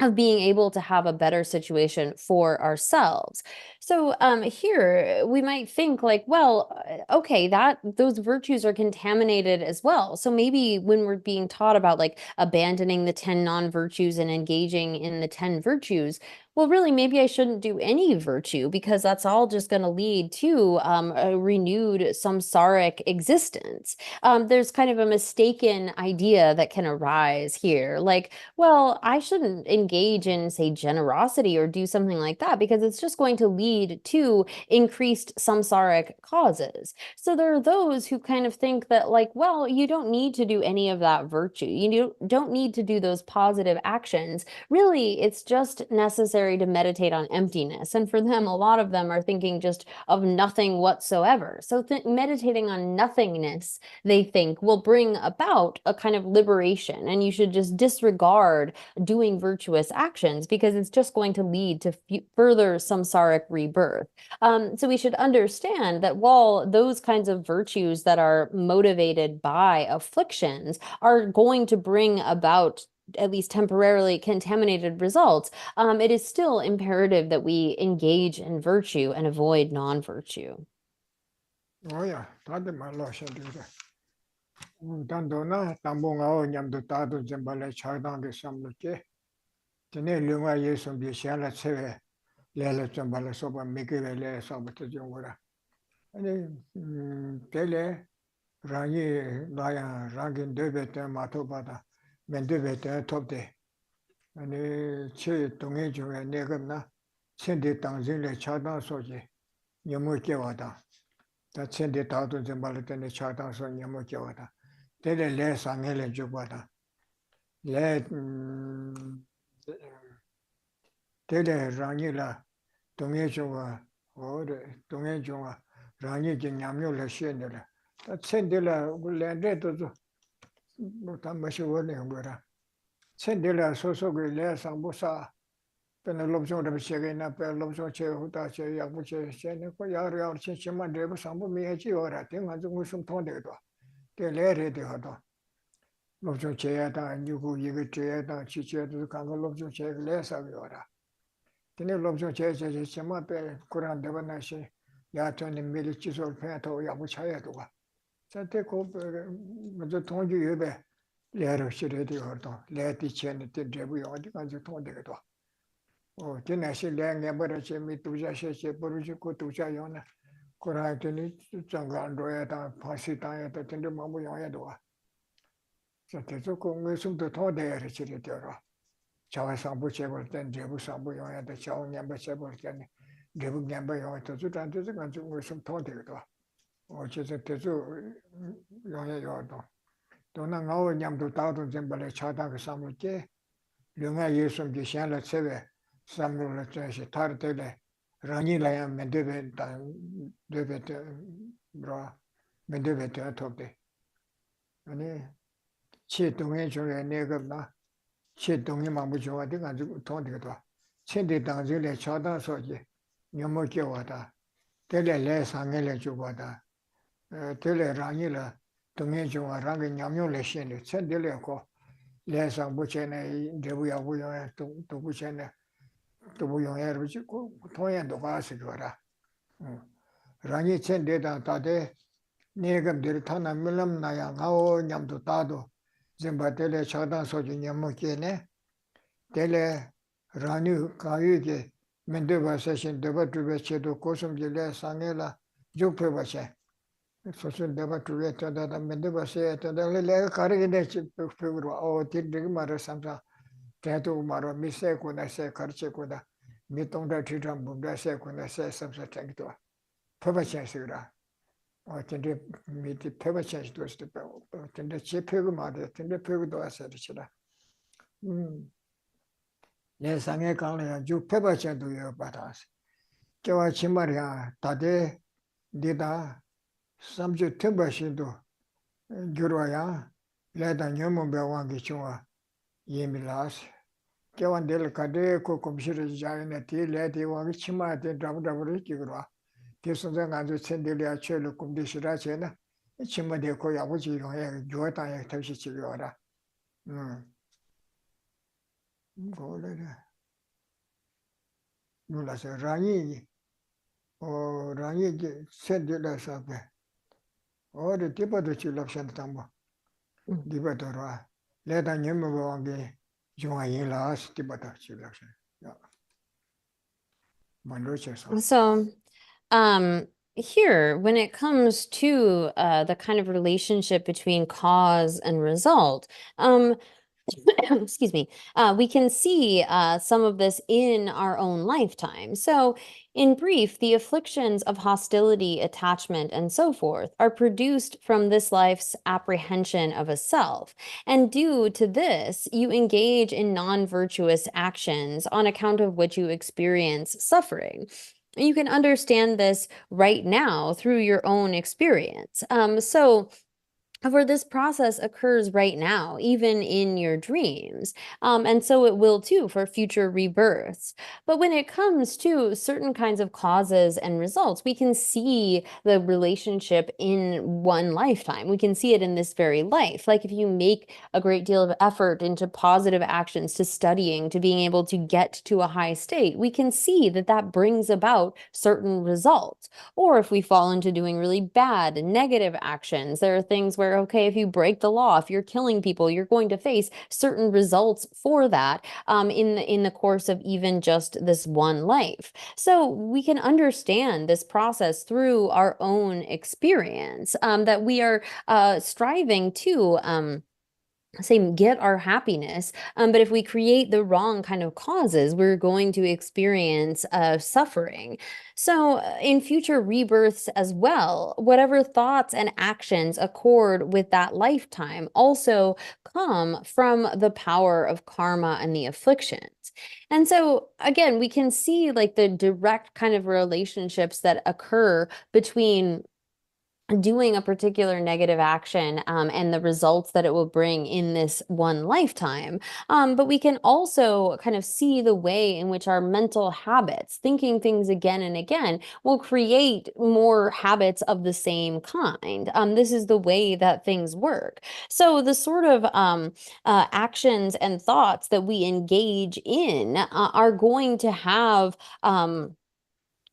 of being able to have a better situation for ourselves. So here we might think like, well, okay, that those virtues are contaminated as well. So maybe when we're being taught about like abandoning the 10 non-virtues and engaging in the 10 virtues, well, really, maybe I shouldn't do any virtue because that's all just going to lead to a renewed samsaric existence. There's kind of a mistaken idea that can arise here. Like, well, I shouldn't engage in, say, generosity or do something like that because it's just going to lead to increased samsaric causes. So there are those who kind of think that, like, well, you don't need to do any of that virtue. You don't need to do those positive actions. Really, it's just necessary to meditate on emptiness. And for them, a lot of them are thinking just of nothing whatsoever. So meditating on nothingness, they think, will bring about a kind of liberation. And you should just disregard doing virtuous actions because it's just going to lead to further samsaric rebirth. So we should understand that while those kinds of virtues that are motivated by afflictions are going to bring about at least temporarily contaminated results, it is still imperative that we engage in virtue and avoid non-virtue. 뭐야 다들 말로 하셔도돼 단도나 담봉하고 냠도 다도 좀 발에 차단게 삼을게 전에 령아 예수 비시알라 체외 레레 좀 발에 소바 미게레 소부터 좀 거라 아니 텔레 라니 나야 라긴 데베테 마토바다 맨데베테 톱데 아니 체 동해 중에 내가나 천대 당진의 차단 소지 너무 깨워다 다 천대 다도 좀 발에 때문에 차단 소 너무 깨워다 때레 레 상해를 줘봐다 레 때레 라니라 동해 중아 어레 동해 중아 라니 좀 냠요를 시에느라 다 천대라 굴레데도 뭐다 마시 원해는 거라 천대라 소속의 레 상부사 때는 롭종을 시에게나 배 롭종 제후다 제 약부제 제네 거 야르야 신심만 레부 상부 미해지 오라 등한중 무슨 통되도 레레데 하도 롭종 제야다 뉴고 이거 제야다 지제도 간거 롭종 제 레사비 오라 근데 롭종 제제 심만 배 꾸란 데바나시 야전에 밀치솔 패도 약부차야도 가 저때 그 먼저 통주 예배 레르 시레디 하도 레티 체네 때 제부 어디 가서 통되도 진행시 랭게버르지 미투자시시 버르지고 투자요나 코라이트니 장간도에다 파시타에다 텐데 마무 영에도 저때서 공회숨도 더대를 지르더라 자와상부 제벌 땐 제부 상부 영에다 자원냠버 제벌 땐 제부 냠버 영에다 주단도 가지고 공회숨 더대도 어째서 대수 영에 요도 또는 나오 냠도 따도 zembal에 차다가 삼을게 영아 예수님께 시안을 세베 삼물을 째시 타르텔에 라니라야 멘데베다 데베데 브라 멘데베데 톱데 아니 치동의 중에 내가 치동이 마무 좋아도 가지고 돈되도 천대 당질에 차다서지 녀모께 와다 텔레레 상엘에 주고다 텔레 라니라 동의 중에 랑게 냠용레 신이 천대래고 레상 부채네 대부야부야 또 부채네 또 부용해 가지고 통연도 가서 그거라 라니 천대다 다데 내가 타나 밀람 나야 가오 냠도 따도 zembatele chadan soju nyamu kene tele rani kayuge mendeba session deba tube chedo kosum jile sangela jukpe bache sosun deba tube tada mendeba se tada le karigene chipegro o tidigi mara samsa tetu maro mise kuna se karche kuna mitongda titam bunda se kuna se samsa tengto pabache sigra 근데 밑에 표가 change 될 수도 있고 근데 제 표가 말이야 근데 표가 왔어야 되잖아 내 상에 강래야 주 표가 change도 받아서 저와 치마리야 다들 네다 삼주 템바신도 주로야 레다 녀모 배wan기 좋아 예밀라스 저와 될 카데 코 컴시르 자네 티레디 와기 치마데 다브다브를 끼그러 계속해서 아주 천들이야 최로 꿈디시라 쟤는 친구들 거기 아버지 용해 교회당에 다시 집에와라 그거를 놀라서 라니 라니 천들에서 어디 뒤바도 질럽션 담고 뒤바도라 내가 녀모가 중앙이라 뒤바도 질럽션 만로쳐서 So, here, when it comes to the kind of relationship between cause and result, excuse me, we can see some of this in our own lifetime. So, in brief, the afflictions of hostility, attachment, and so forth are produced from this life's apprehension of a self. And due to this, you engage in non-virtuous actions on account of which you experience suffering. You can understand this right now through your own experience. For this process occurs right now, even in your dreams. And so it will too for future rebirths. But when it comes to certain kinds of causes and results, we can see the relationship in one lifetime. We can see it in this very life. Like if you make a great deal of effort into positive actions, to studying, to being able to get to a high state, we can see that that brings about certain results. Or if we fall into doing really bad and negative actions, there are things where, okay, if you break the law, if you're killing people, you're going to face certain results for that in the course of even just this one life. So we can understand this process through our own experience, that we are striving to get our happiness, but if we create the wrong kind of causes, we're going to experience suffering. So in future rebirths as well, whatever thoughts and actions accord with that lifetime also come from the power of karma and the afflictions. And so again, we can see like the direct kind of relationships that occur between doing a particular negative action and the results that it will bring in this one lifetime. But we can also kind of see the way in which our mental habits, thinking things again and again, will create more habits of the same kind. This is the way that things work. So the sort of actions and thoughts that we engage in are going to have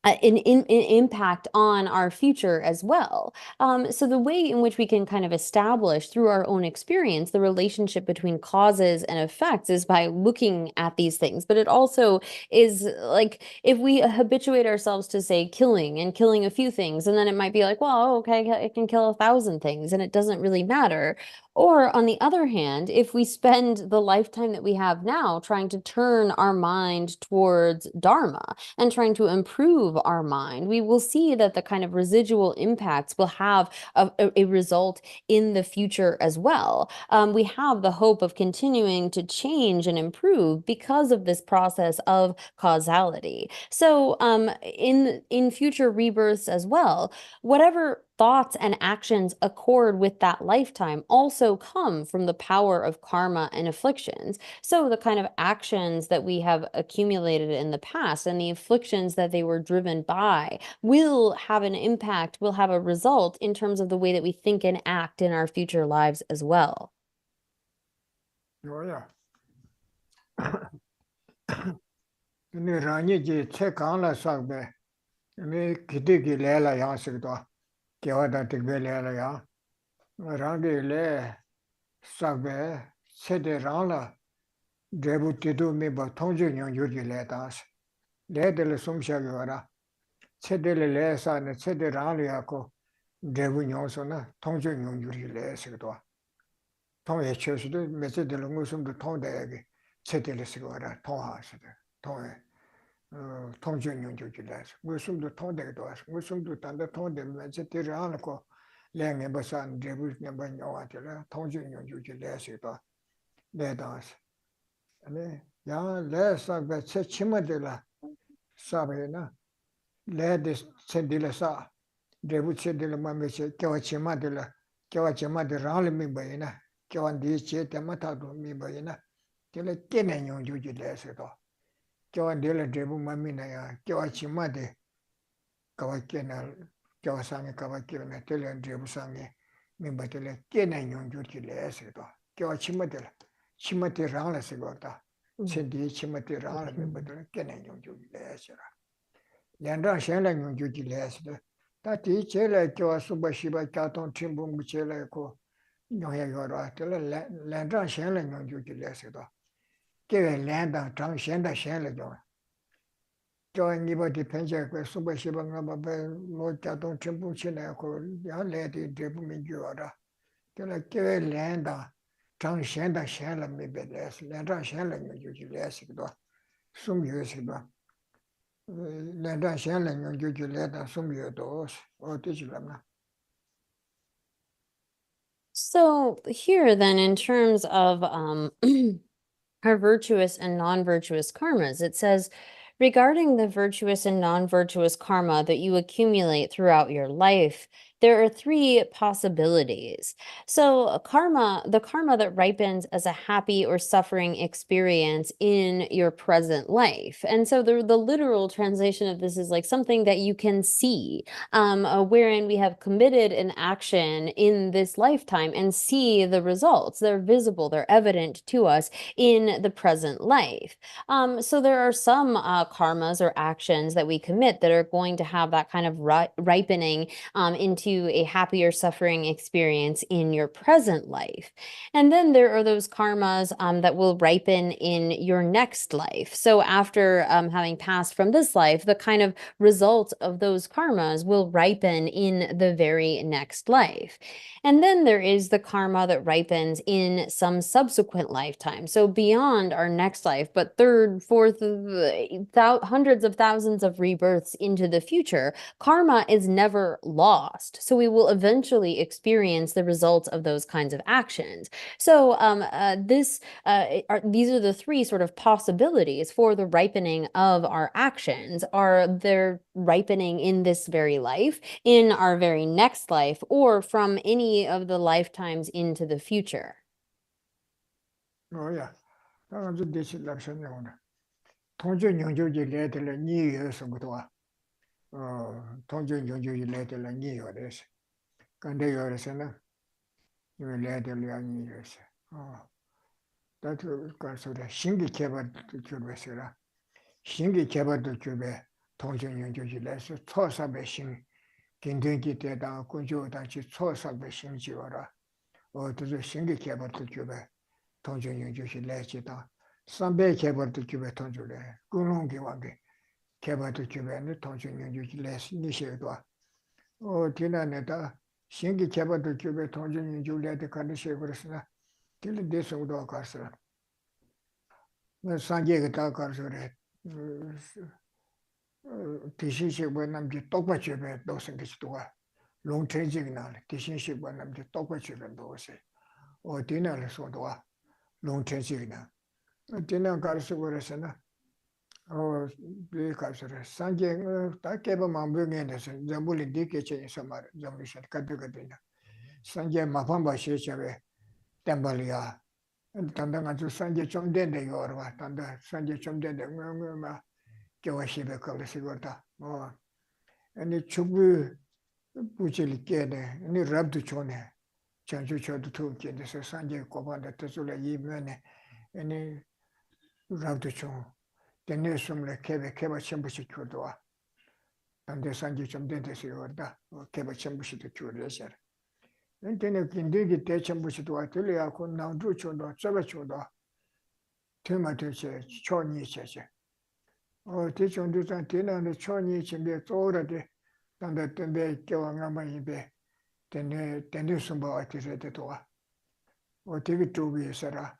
an impact on our future as well. So the way in which we can kind of establish through our own experience the relationship between causes and effects is by looking at these things. But it also is like if we habituate ourselves to say killing a few things, and then it might be like, well, okay, it can kill 1,000 things and it doesn't really matter. Or on the other hand, if we spend the lifetime that we have now trying to turn our mind towards Dharma and trying to improve of our mind, we will see that the kind of residual impacts will have a result in the future as well. We have the hope of continuing to change and improve because of this process of causality. So in future rebirths as well, whatever thoughts and actions accord with that lifetime also come from the power of karma and afflictions. So the kind of actions that we have accumulated in the past and the afflictions that they were driven by will have an impact, will have a result in terms of the way that we think and act in our future lives as well. Yeah. Ni rani ji che kan la sak be. Ni kiti ki le la yang sik to. Kya da tik be le la yang. Rang ge le sak be che de rang la debu tidu mi ba thong ju nyong ju ji le ta. Le de le sum sha ge wara. Che de le sa ne che de rang le ya ko debu nyong so na thong ju nyong ju ji le sik to. Thong ye che su de me che de le ngu sum de thong de ge che de le sik wara thong ha su de. Thong ye. 통전용 조직이라서 무슨도 통되기도 하고 무슨도 단다 통되면 제때 하고 랭에 버선 제부냐 번요한테라 통전용 조직이라서도 내다서 아니 야 레서가 체치마들라 사베나 레데 쳔딜라사 제부체딜 마메체 겨치마들라 겨치마들 라르미 바이나 겨한디 체테마타도 미바이나 텔레 깨내용 조직이라서도 Kyawa dele debu mami na ya, kyawa chima de kawa kena, kyawa sange kawa kena, tele debu sange, mimba tele kena nyongju ki le se to. Kyawa chima te rang la se go ta. Sendi chima te rang la mimba tele kena nyongju ki le se ra. Liandrang shen la nyongju ki le se to. Ta ti che le kyawa suba shiba kya tong timbu mu che le ko nyongya yorwa, tele liandrang shen la nyongju ki le se to. Kewe liandang chang shen da shen le jo. Jo nipa di penche kwe suba shiba nga ba lo kya tong chenpu chi na ko ya le di drepu mi ju wara. Tela kewe liandang chang shen da shen la mi be le si. Liandang shen la nyo ju ji le si kdo. Sum yu si kdo. Liandang shen la nyo ju ji le da sum yu do si. O di chi lam na. So here then, in terms of our virtuous and non-virtuous karmas, it says, regarding the virtuous and non-virtuous karma that you accumulate throughout your life, there are three possibilities. So the karma that ripens as a happy or suffering experience in your present life. And so the literal translation of this is like something that you can see, wherein we have committed an action in this lifetime and see the results. They're visible, they're evident to us in the present life. So there are some karmas or actions that we commit that are going to have that kind of ripening into a happy or suffering experience in your present life. And then there are those karmas that will ripen in your next life. So after having passed from this life, the kind of result of those karmas will ripen in the very next life. And then there is the karma that ripens in some subsequent lifetime. So beyond our next life, but third, fourth, hundreds of thousands of rebirths into the future, karma is never lost. So we will eventually experience the results of those kinds of actions. So these are the three sort of possibilities for the ripening of our actions. Are they're ripening in this very life, in our very next life, or from any of the lifetimes into the future? Oh yeah. That's a dish election. Tongju nyongju ji le de le ni ye so go to. Tongju nyongju ji le de le ni yo des. Kan de yo des na. Ni le de le ni yo se. That ka so da shingi keba to churbe se ra. Shingi keba to churbe tongju nyongju ji le so cho sa be shin. Kindeng ki te da kunju da chi cho sa be shin ji ora. To shingi keba to churbe tongju nyongju ji le chi da. Sambe kebar to chube tonjule, gulong ki wangi kebar to chube ne tonju nyonju les ni she do. O tina ne da shingi kebar to chube tonju nyonju le de kan she gresna. Til de so do kasra. Na sanje ga ta karsore. 대신식과 남지 똑같이ပဲ도선 것도가 롱체직이나 대신식과 남지 똑같이ပဲ도세 어디나를 소도와 롱체직이나 어디나 가르쳐 버렸으나 비 가르쳐 산제 다 깨봐 망병에서 전부리 디케체에서 말 전부시 가드거든요 산제 마판바 시체에 템발이야 단단 아주 산제 좀 된대 요르와 단단 산제 좀 된대 뭐뭐 교와시베 걸으시거다 뭐 아니 축부 부질이 깨네 아니 랍도 좋네 전주초도 투기에서 산제 고반다 뜻을 이면에 아니 랍도 좋 때문에 숨을 개바 첨부시 주도와 단대 산제 좀 된대서 요다 개바 첨부시도 주려서 근데 근데기 대첨부시도 와들이야 고 나도 줘도 저거 줘도 테마도체 초니체체 대충도상 대나는 초니 준비 쪼라데 단대 때문에 겨왕아마이베 때문에 숨바 와티세도와 되게 두비서라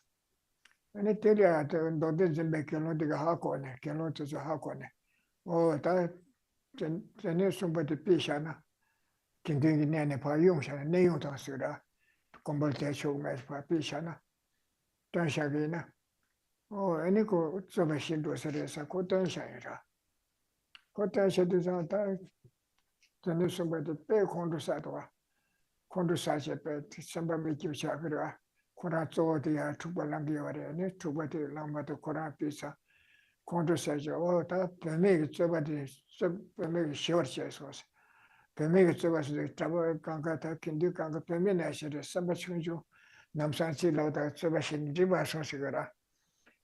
아니 때려야 너도 좀 맥결론데가 하고네 결론도 하고네 다 전에 숨바데 비샤나 굉장히 내내 봐 용샤나 내용도 쓰라 공부할 때 쇼메스 봐 비샤나 단샤기나 아니 그 저번 신도서에서 그 단샤이라 그 단샤도 다 전에 숨바데 빼 콘도사도와 콘도사제 빼 선바미 기차 그래 코라 쪼디야 투발랑기와레네 투바데 람바도 코라 피사 콘도사죠 다 베메기 쪼바데 베메기 쇼르체소스 베메기 쪼바스 잡아 강가다 킨디 강가 베메나시레 삼바춘주 남산시 로다 쪼바신 리바소시거라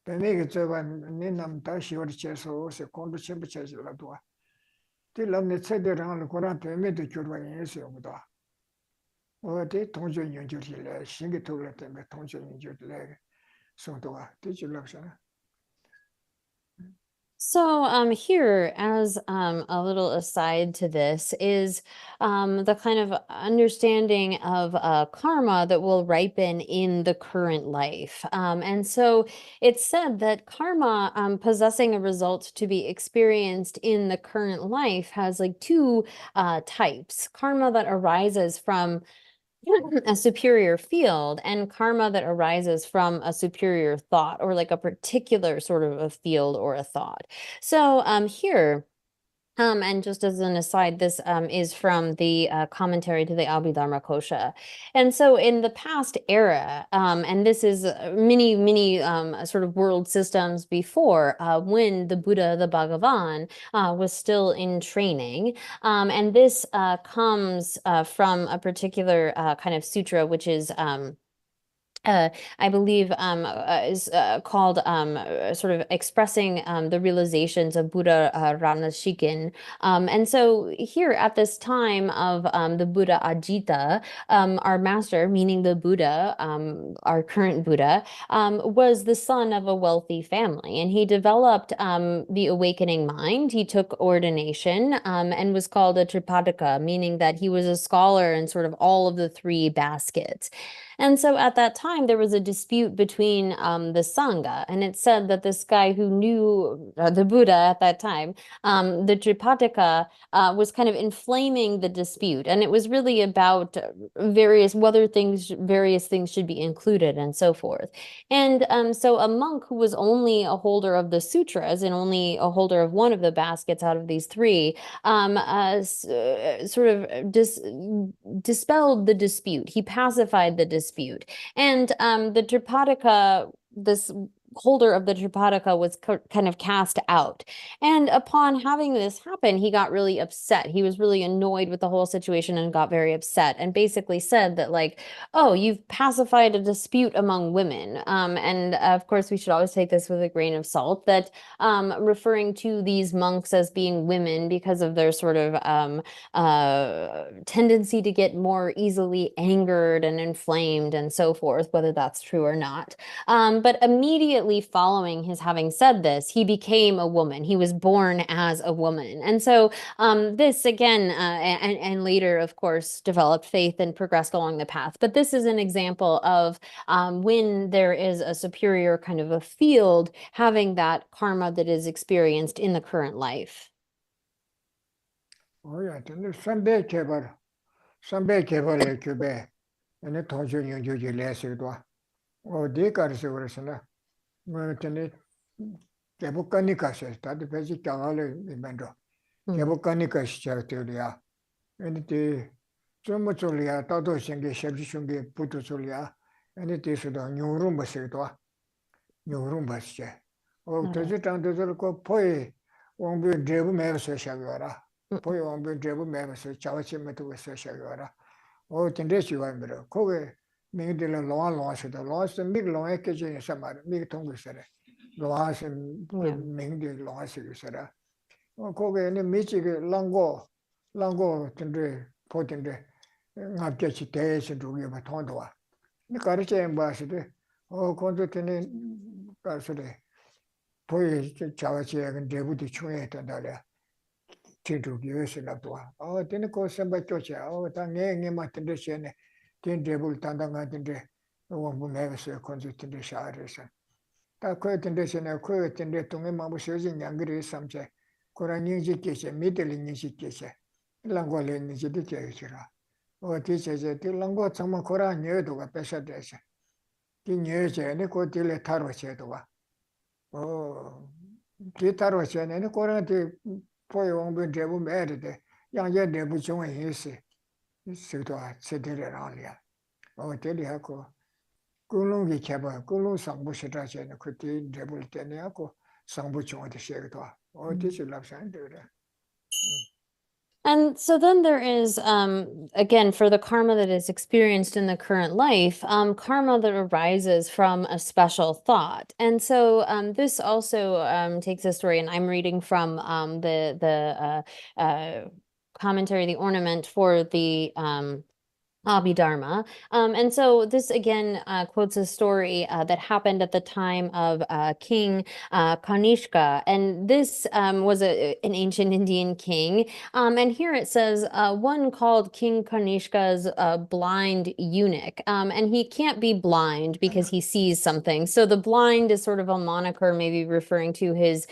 베메기 쪼바 니남다 쇼르체소스 콘도체부체지라도와 딜람네 체데랑 코라 베메도 줄와예세요보다 어디 동전 연주실래 신기 토를 때문에 동전 연주실래 송도가 뒤질락잖아. So here, as a little aside to this, is the kind of understanding of karma that will ripen in the current life. And so it's said that karma, possessing a result to be experienced in the current life, has like two types. Karma that arises from a superior field and karma that arises from a superior thought or like a particular sort of a field or a thought. So here, and just as an aside, this is from the commentary to the Abhidharma Kosha. And so in the past era, and this is many sort of world systems before, when the Buddha, the Bhagavan, was still in training. And this comes from a particular kind of sutra, which is I believe is called sort of expressing the realizations of Buddha Ranashikin. And so here at this time of the Buddha Ajita, our master, meaning the Buddha, our current Buddha, was the son of a wealthy family. And he developed the awakening mind. He took ordination and was called a Tripadaka, meaning that he was a scholar in sort of all of the three baskets. And so at that time, there was a dispute between the Sangha, and it said that this guy who knew the Buddha at that time, the Tripataka, was kind of inflaming the dispute. And it was really about various things should be included and so forth. And so a monk who was only a holder of the sutras and only a holder of one of the baskets out of these three, sort of dispelled the dispute. He pacified the dispute. And the Tripadaka, this holder of the Tripadaka, was kind of cast out. And upon having this happen, he got really upset. He was really annoyed with the whole situation and got very upset and basically said that, like, oh, you've pacified a dispute among women. And of course, we should always take this with a grain of salt, that referring to these monks as being women because of their sort of tendency to get more easily angered and inflamed and so forth, whether that's true or not. But immediately following his having said this, he became a woman. He was born as a woman. And so this again, and later, of course, developed faith and progressed along the path. But this is an example of when there is a superior kind of a field having that karma that is experienced in the current life. 오야 근데 선배 개발의 교배 ene tongshio nyingyo ji le sikdwa. O di karisi warasana, nga tene kebu kanika se, tati pechi kyangale imendo. Kebu kanika si chakti ya. Ene ti tsumu tsuli ya, tato shingi, shabji shungi, putu tsuli ya. Ene ti sudo nyungrumba sikdwa. Nyungrumba si che. O tozi tangto zulu ko poi wangbu drebu meba se shagiwara. Poi wangbu drebu meba se, chawachi metu se shagiwara. O tende shiwa miro. Koge mingi dila loa sida. Loa sida mingi loa keche yin samari. Mingi tongu sida. Loa sida mingi dila loa sida sida. Koge ene michi ke lango tende, po tende, ngab kechi teye sida rugi ba tongdowa. Ni kari che yin ba sida. O kondzo tene kari sida. Poi chawa che yagan debu di chunye tanda tindu gyöse labdwa. O tene ko samba kyoche. O ta nge ma tende shene. Ten debul tanda nga tende wangbu mewase konzo tende shaare san. Ta koe tende shene, koe tende tunge mabu shoji nyangiri samche. Kora nyingji keshe, mideli nyingji keshe. Langwa le nyingji di kye shira. O ti cheche, ti langwa tsangma kora nye doga pesha deshe. Ti nye che, ne ko ti le tarwa che doga. O ti tarwa che, ne kora ti poi wangbu debu mere de. Yangye debu chunga yinsi. Sikdwa, tsedere ranglia. O teli hako kunlungi cheba, kunlung sangbu shita chene, kuti drebul tene hako sangbu chunga de shegdwa. O tisi lapsan dure. And so then there is, again, for the karma that is experienced in the current life, karma that arises from a special thought. And so this also takes a story, and I'm reading from the commentary, the ornament for the Abhidharma. And so this again quotes a story that happened at the time of King Kanishka. And this was an ancient Indian king. And here it says, one called King Kanishka's blind eunuch. And he can't be blind because he sees something. So the blind is sort of a moniker, maybe referring to his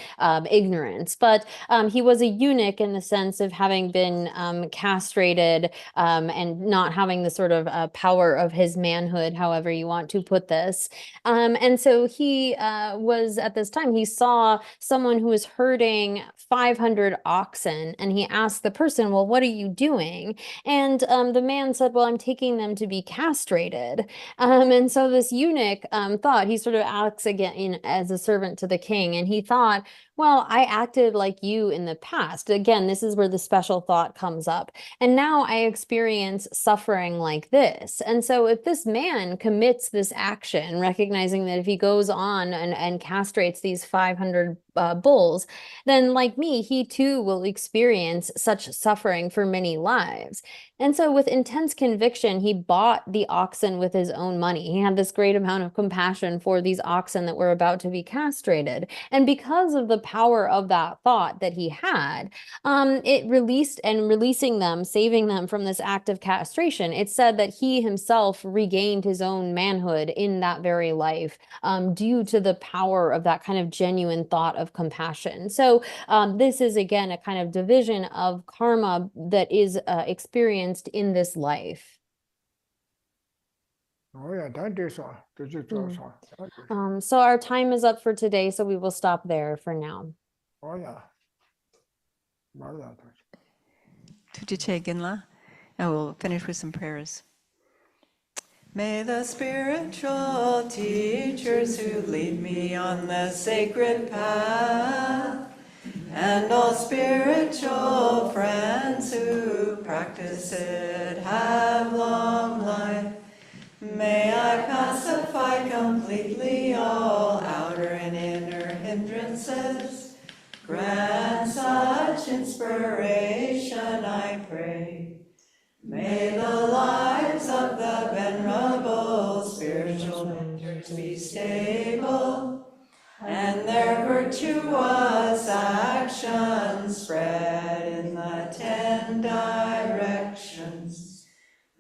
ignorance. But he was a eunuch in the sense of having been castrated and not having the sort of power of his manhood, however you want to put this. And so he was, at this time, he saw someone who was herding 500 oxen, and he asked the person, well, what are you doing? And the man said, well, I'm taking them to be castrated. And so this eunuch thought, he sort of acts again as a servant to the king, and he thought, well, I acted like you in the past. Again, this is where the special thought comes up. And now I experience suffering like this. And so if this man commits this action, recognizing that if he goes on and castrates these 500 bulls, then like me, he too will experience such suffering for many lives. And so with intense conviction, he bought the oxen with his own money. He had this great amount of compassion for these oxen that were about to be castrated. And because of the power of that thought that he had, it released, and releasing them, saving them from this act of castration, it said that he himself regained his own manhood in that very life due to the power of that kind of genuine thought of compassion. So this is, again, a kind of division of karma that is experienced in this life. So our time is up for today, so we will stop there for now. Tujiche Ginla, and we'll finish with some prayers. May the spiritual teachers who lead me on the sacred path, and all spiritual friends who practice it, have long life. May I pacify completely all outer and inner hindrances. Grant such inspiration, I pray. May the lives of the venerable spiritual mentors be stable, and their virtuous actions spread in the 10 directions.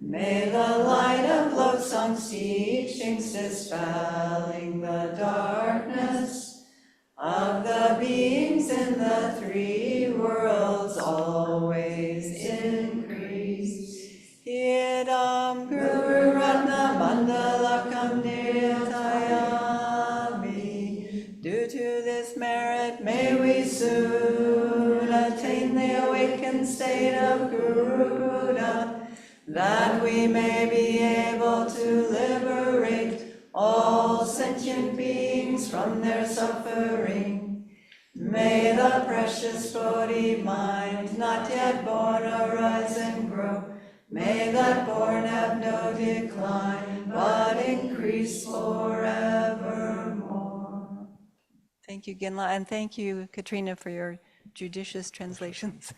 May the light of Losong's teachings dispelling the darkness of the beings in the 3 worlds always state of Guru Buddha, that we may be able to liberate all sentient beings from their suffering. May the precious Bodhi mind, not yet born, arise and grow. May that born have no decline, but increase forevermore. Thank you, Ginla, and thank you, Katrina, for your judicious translations.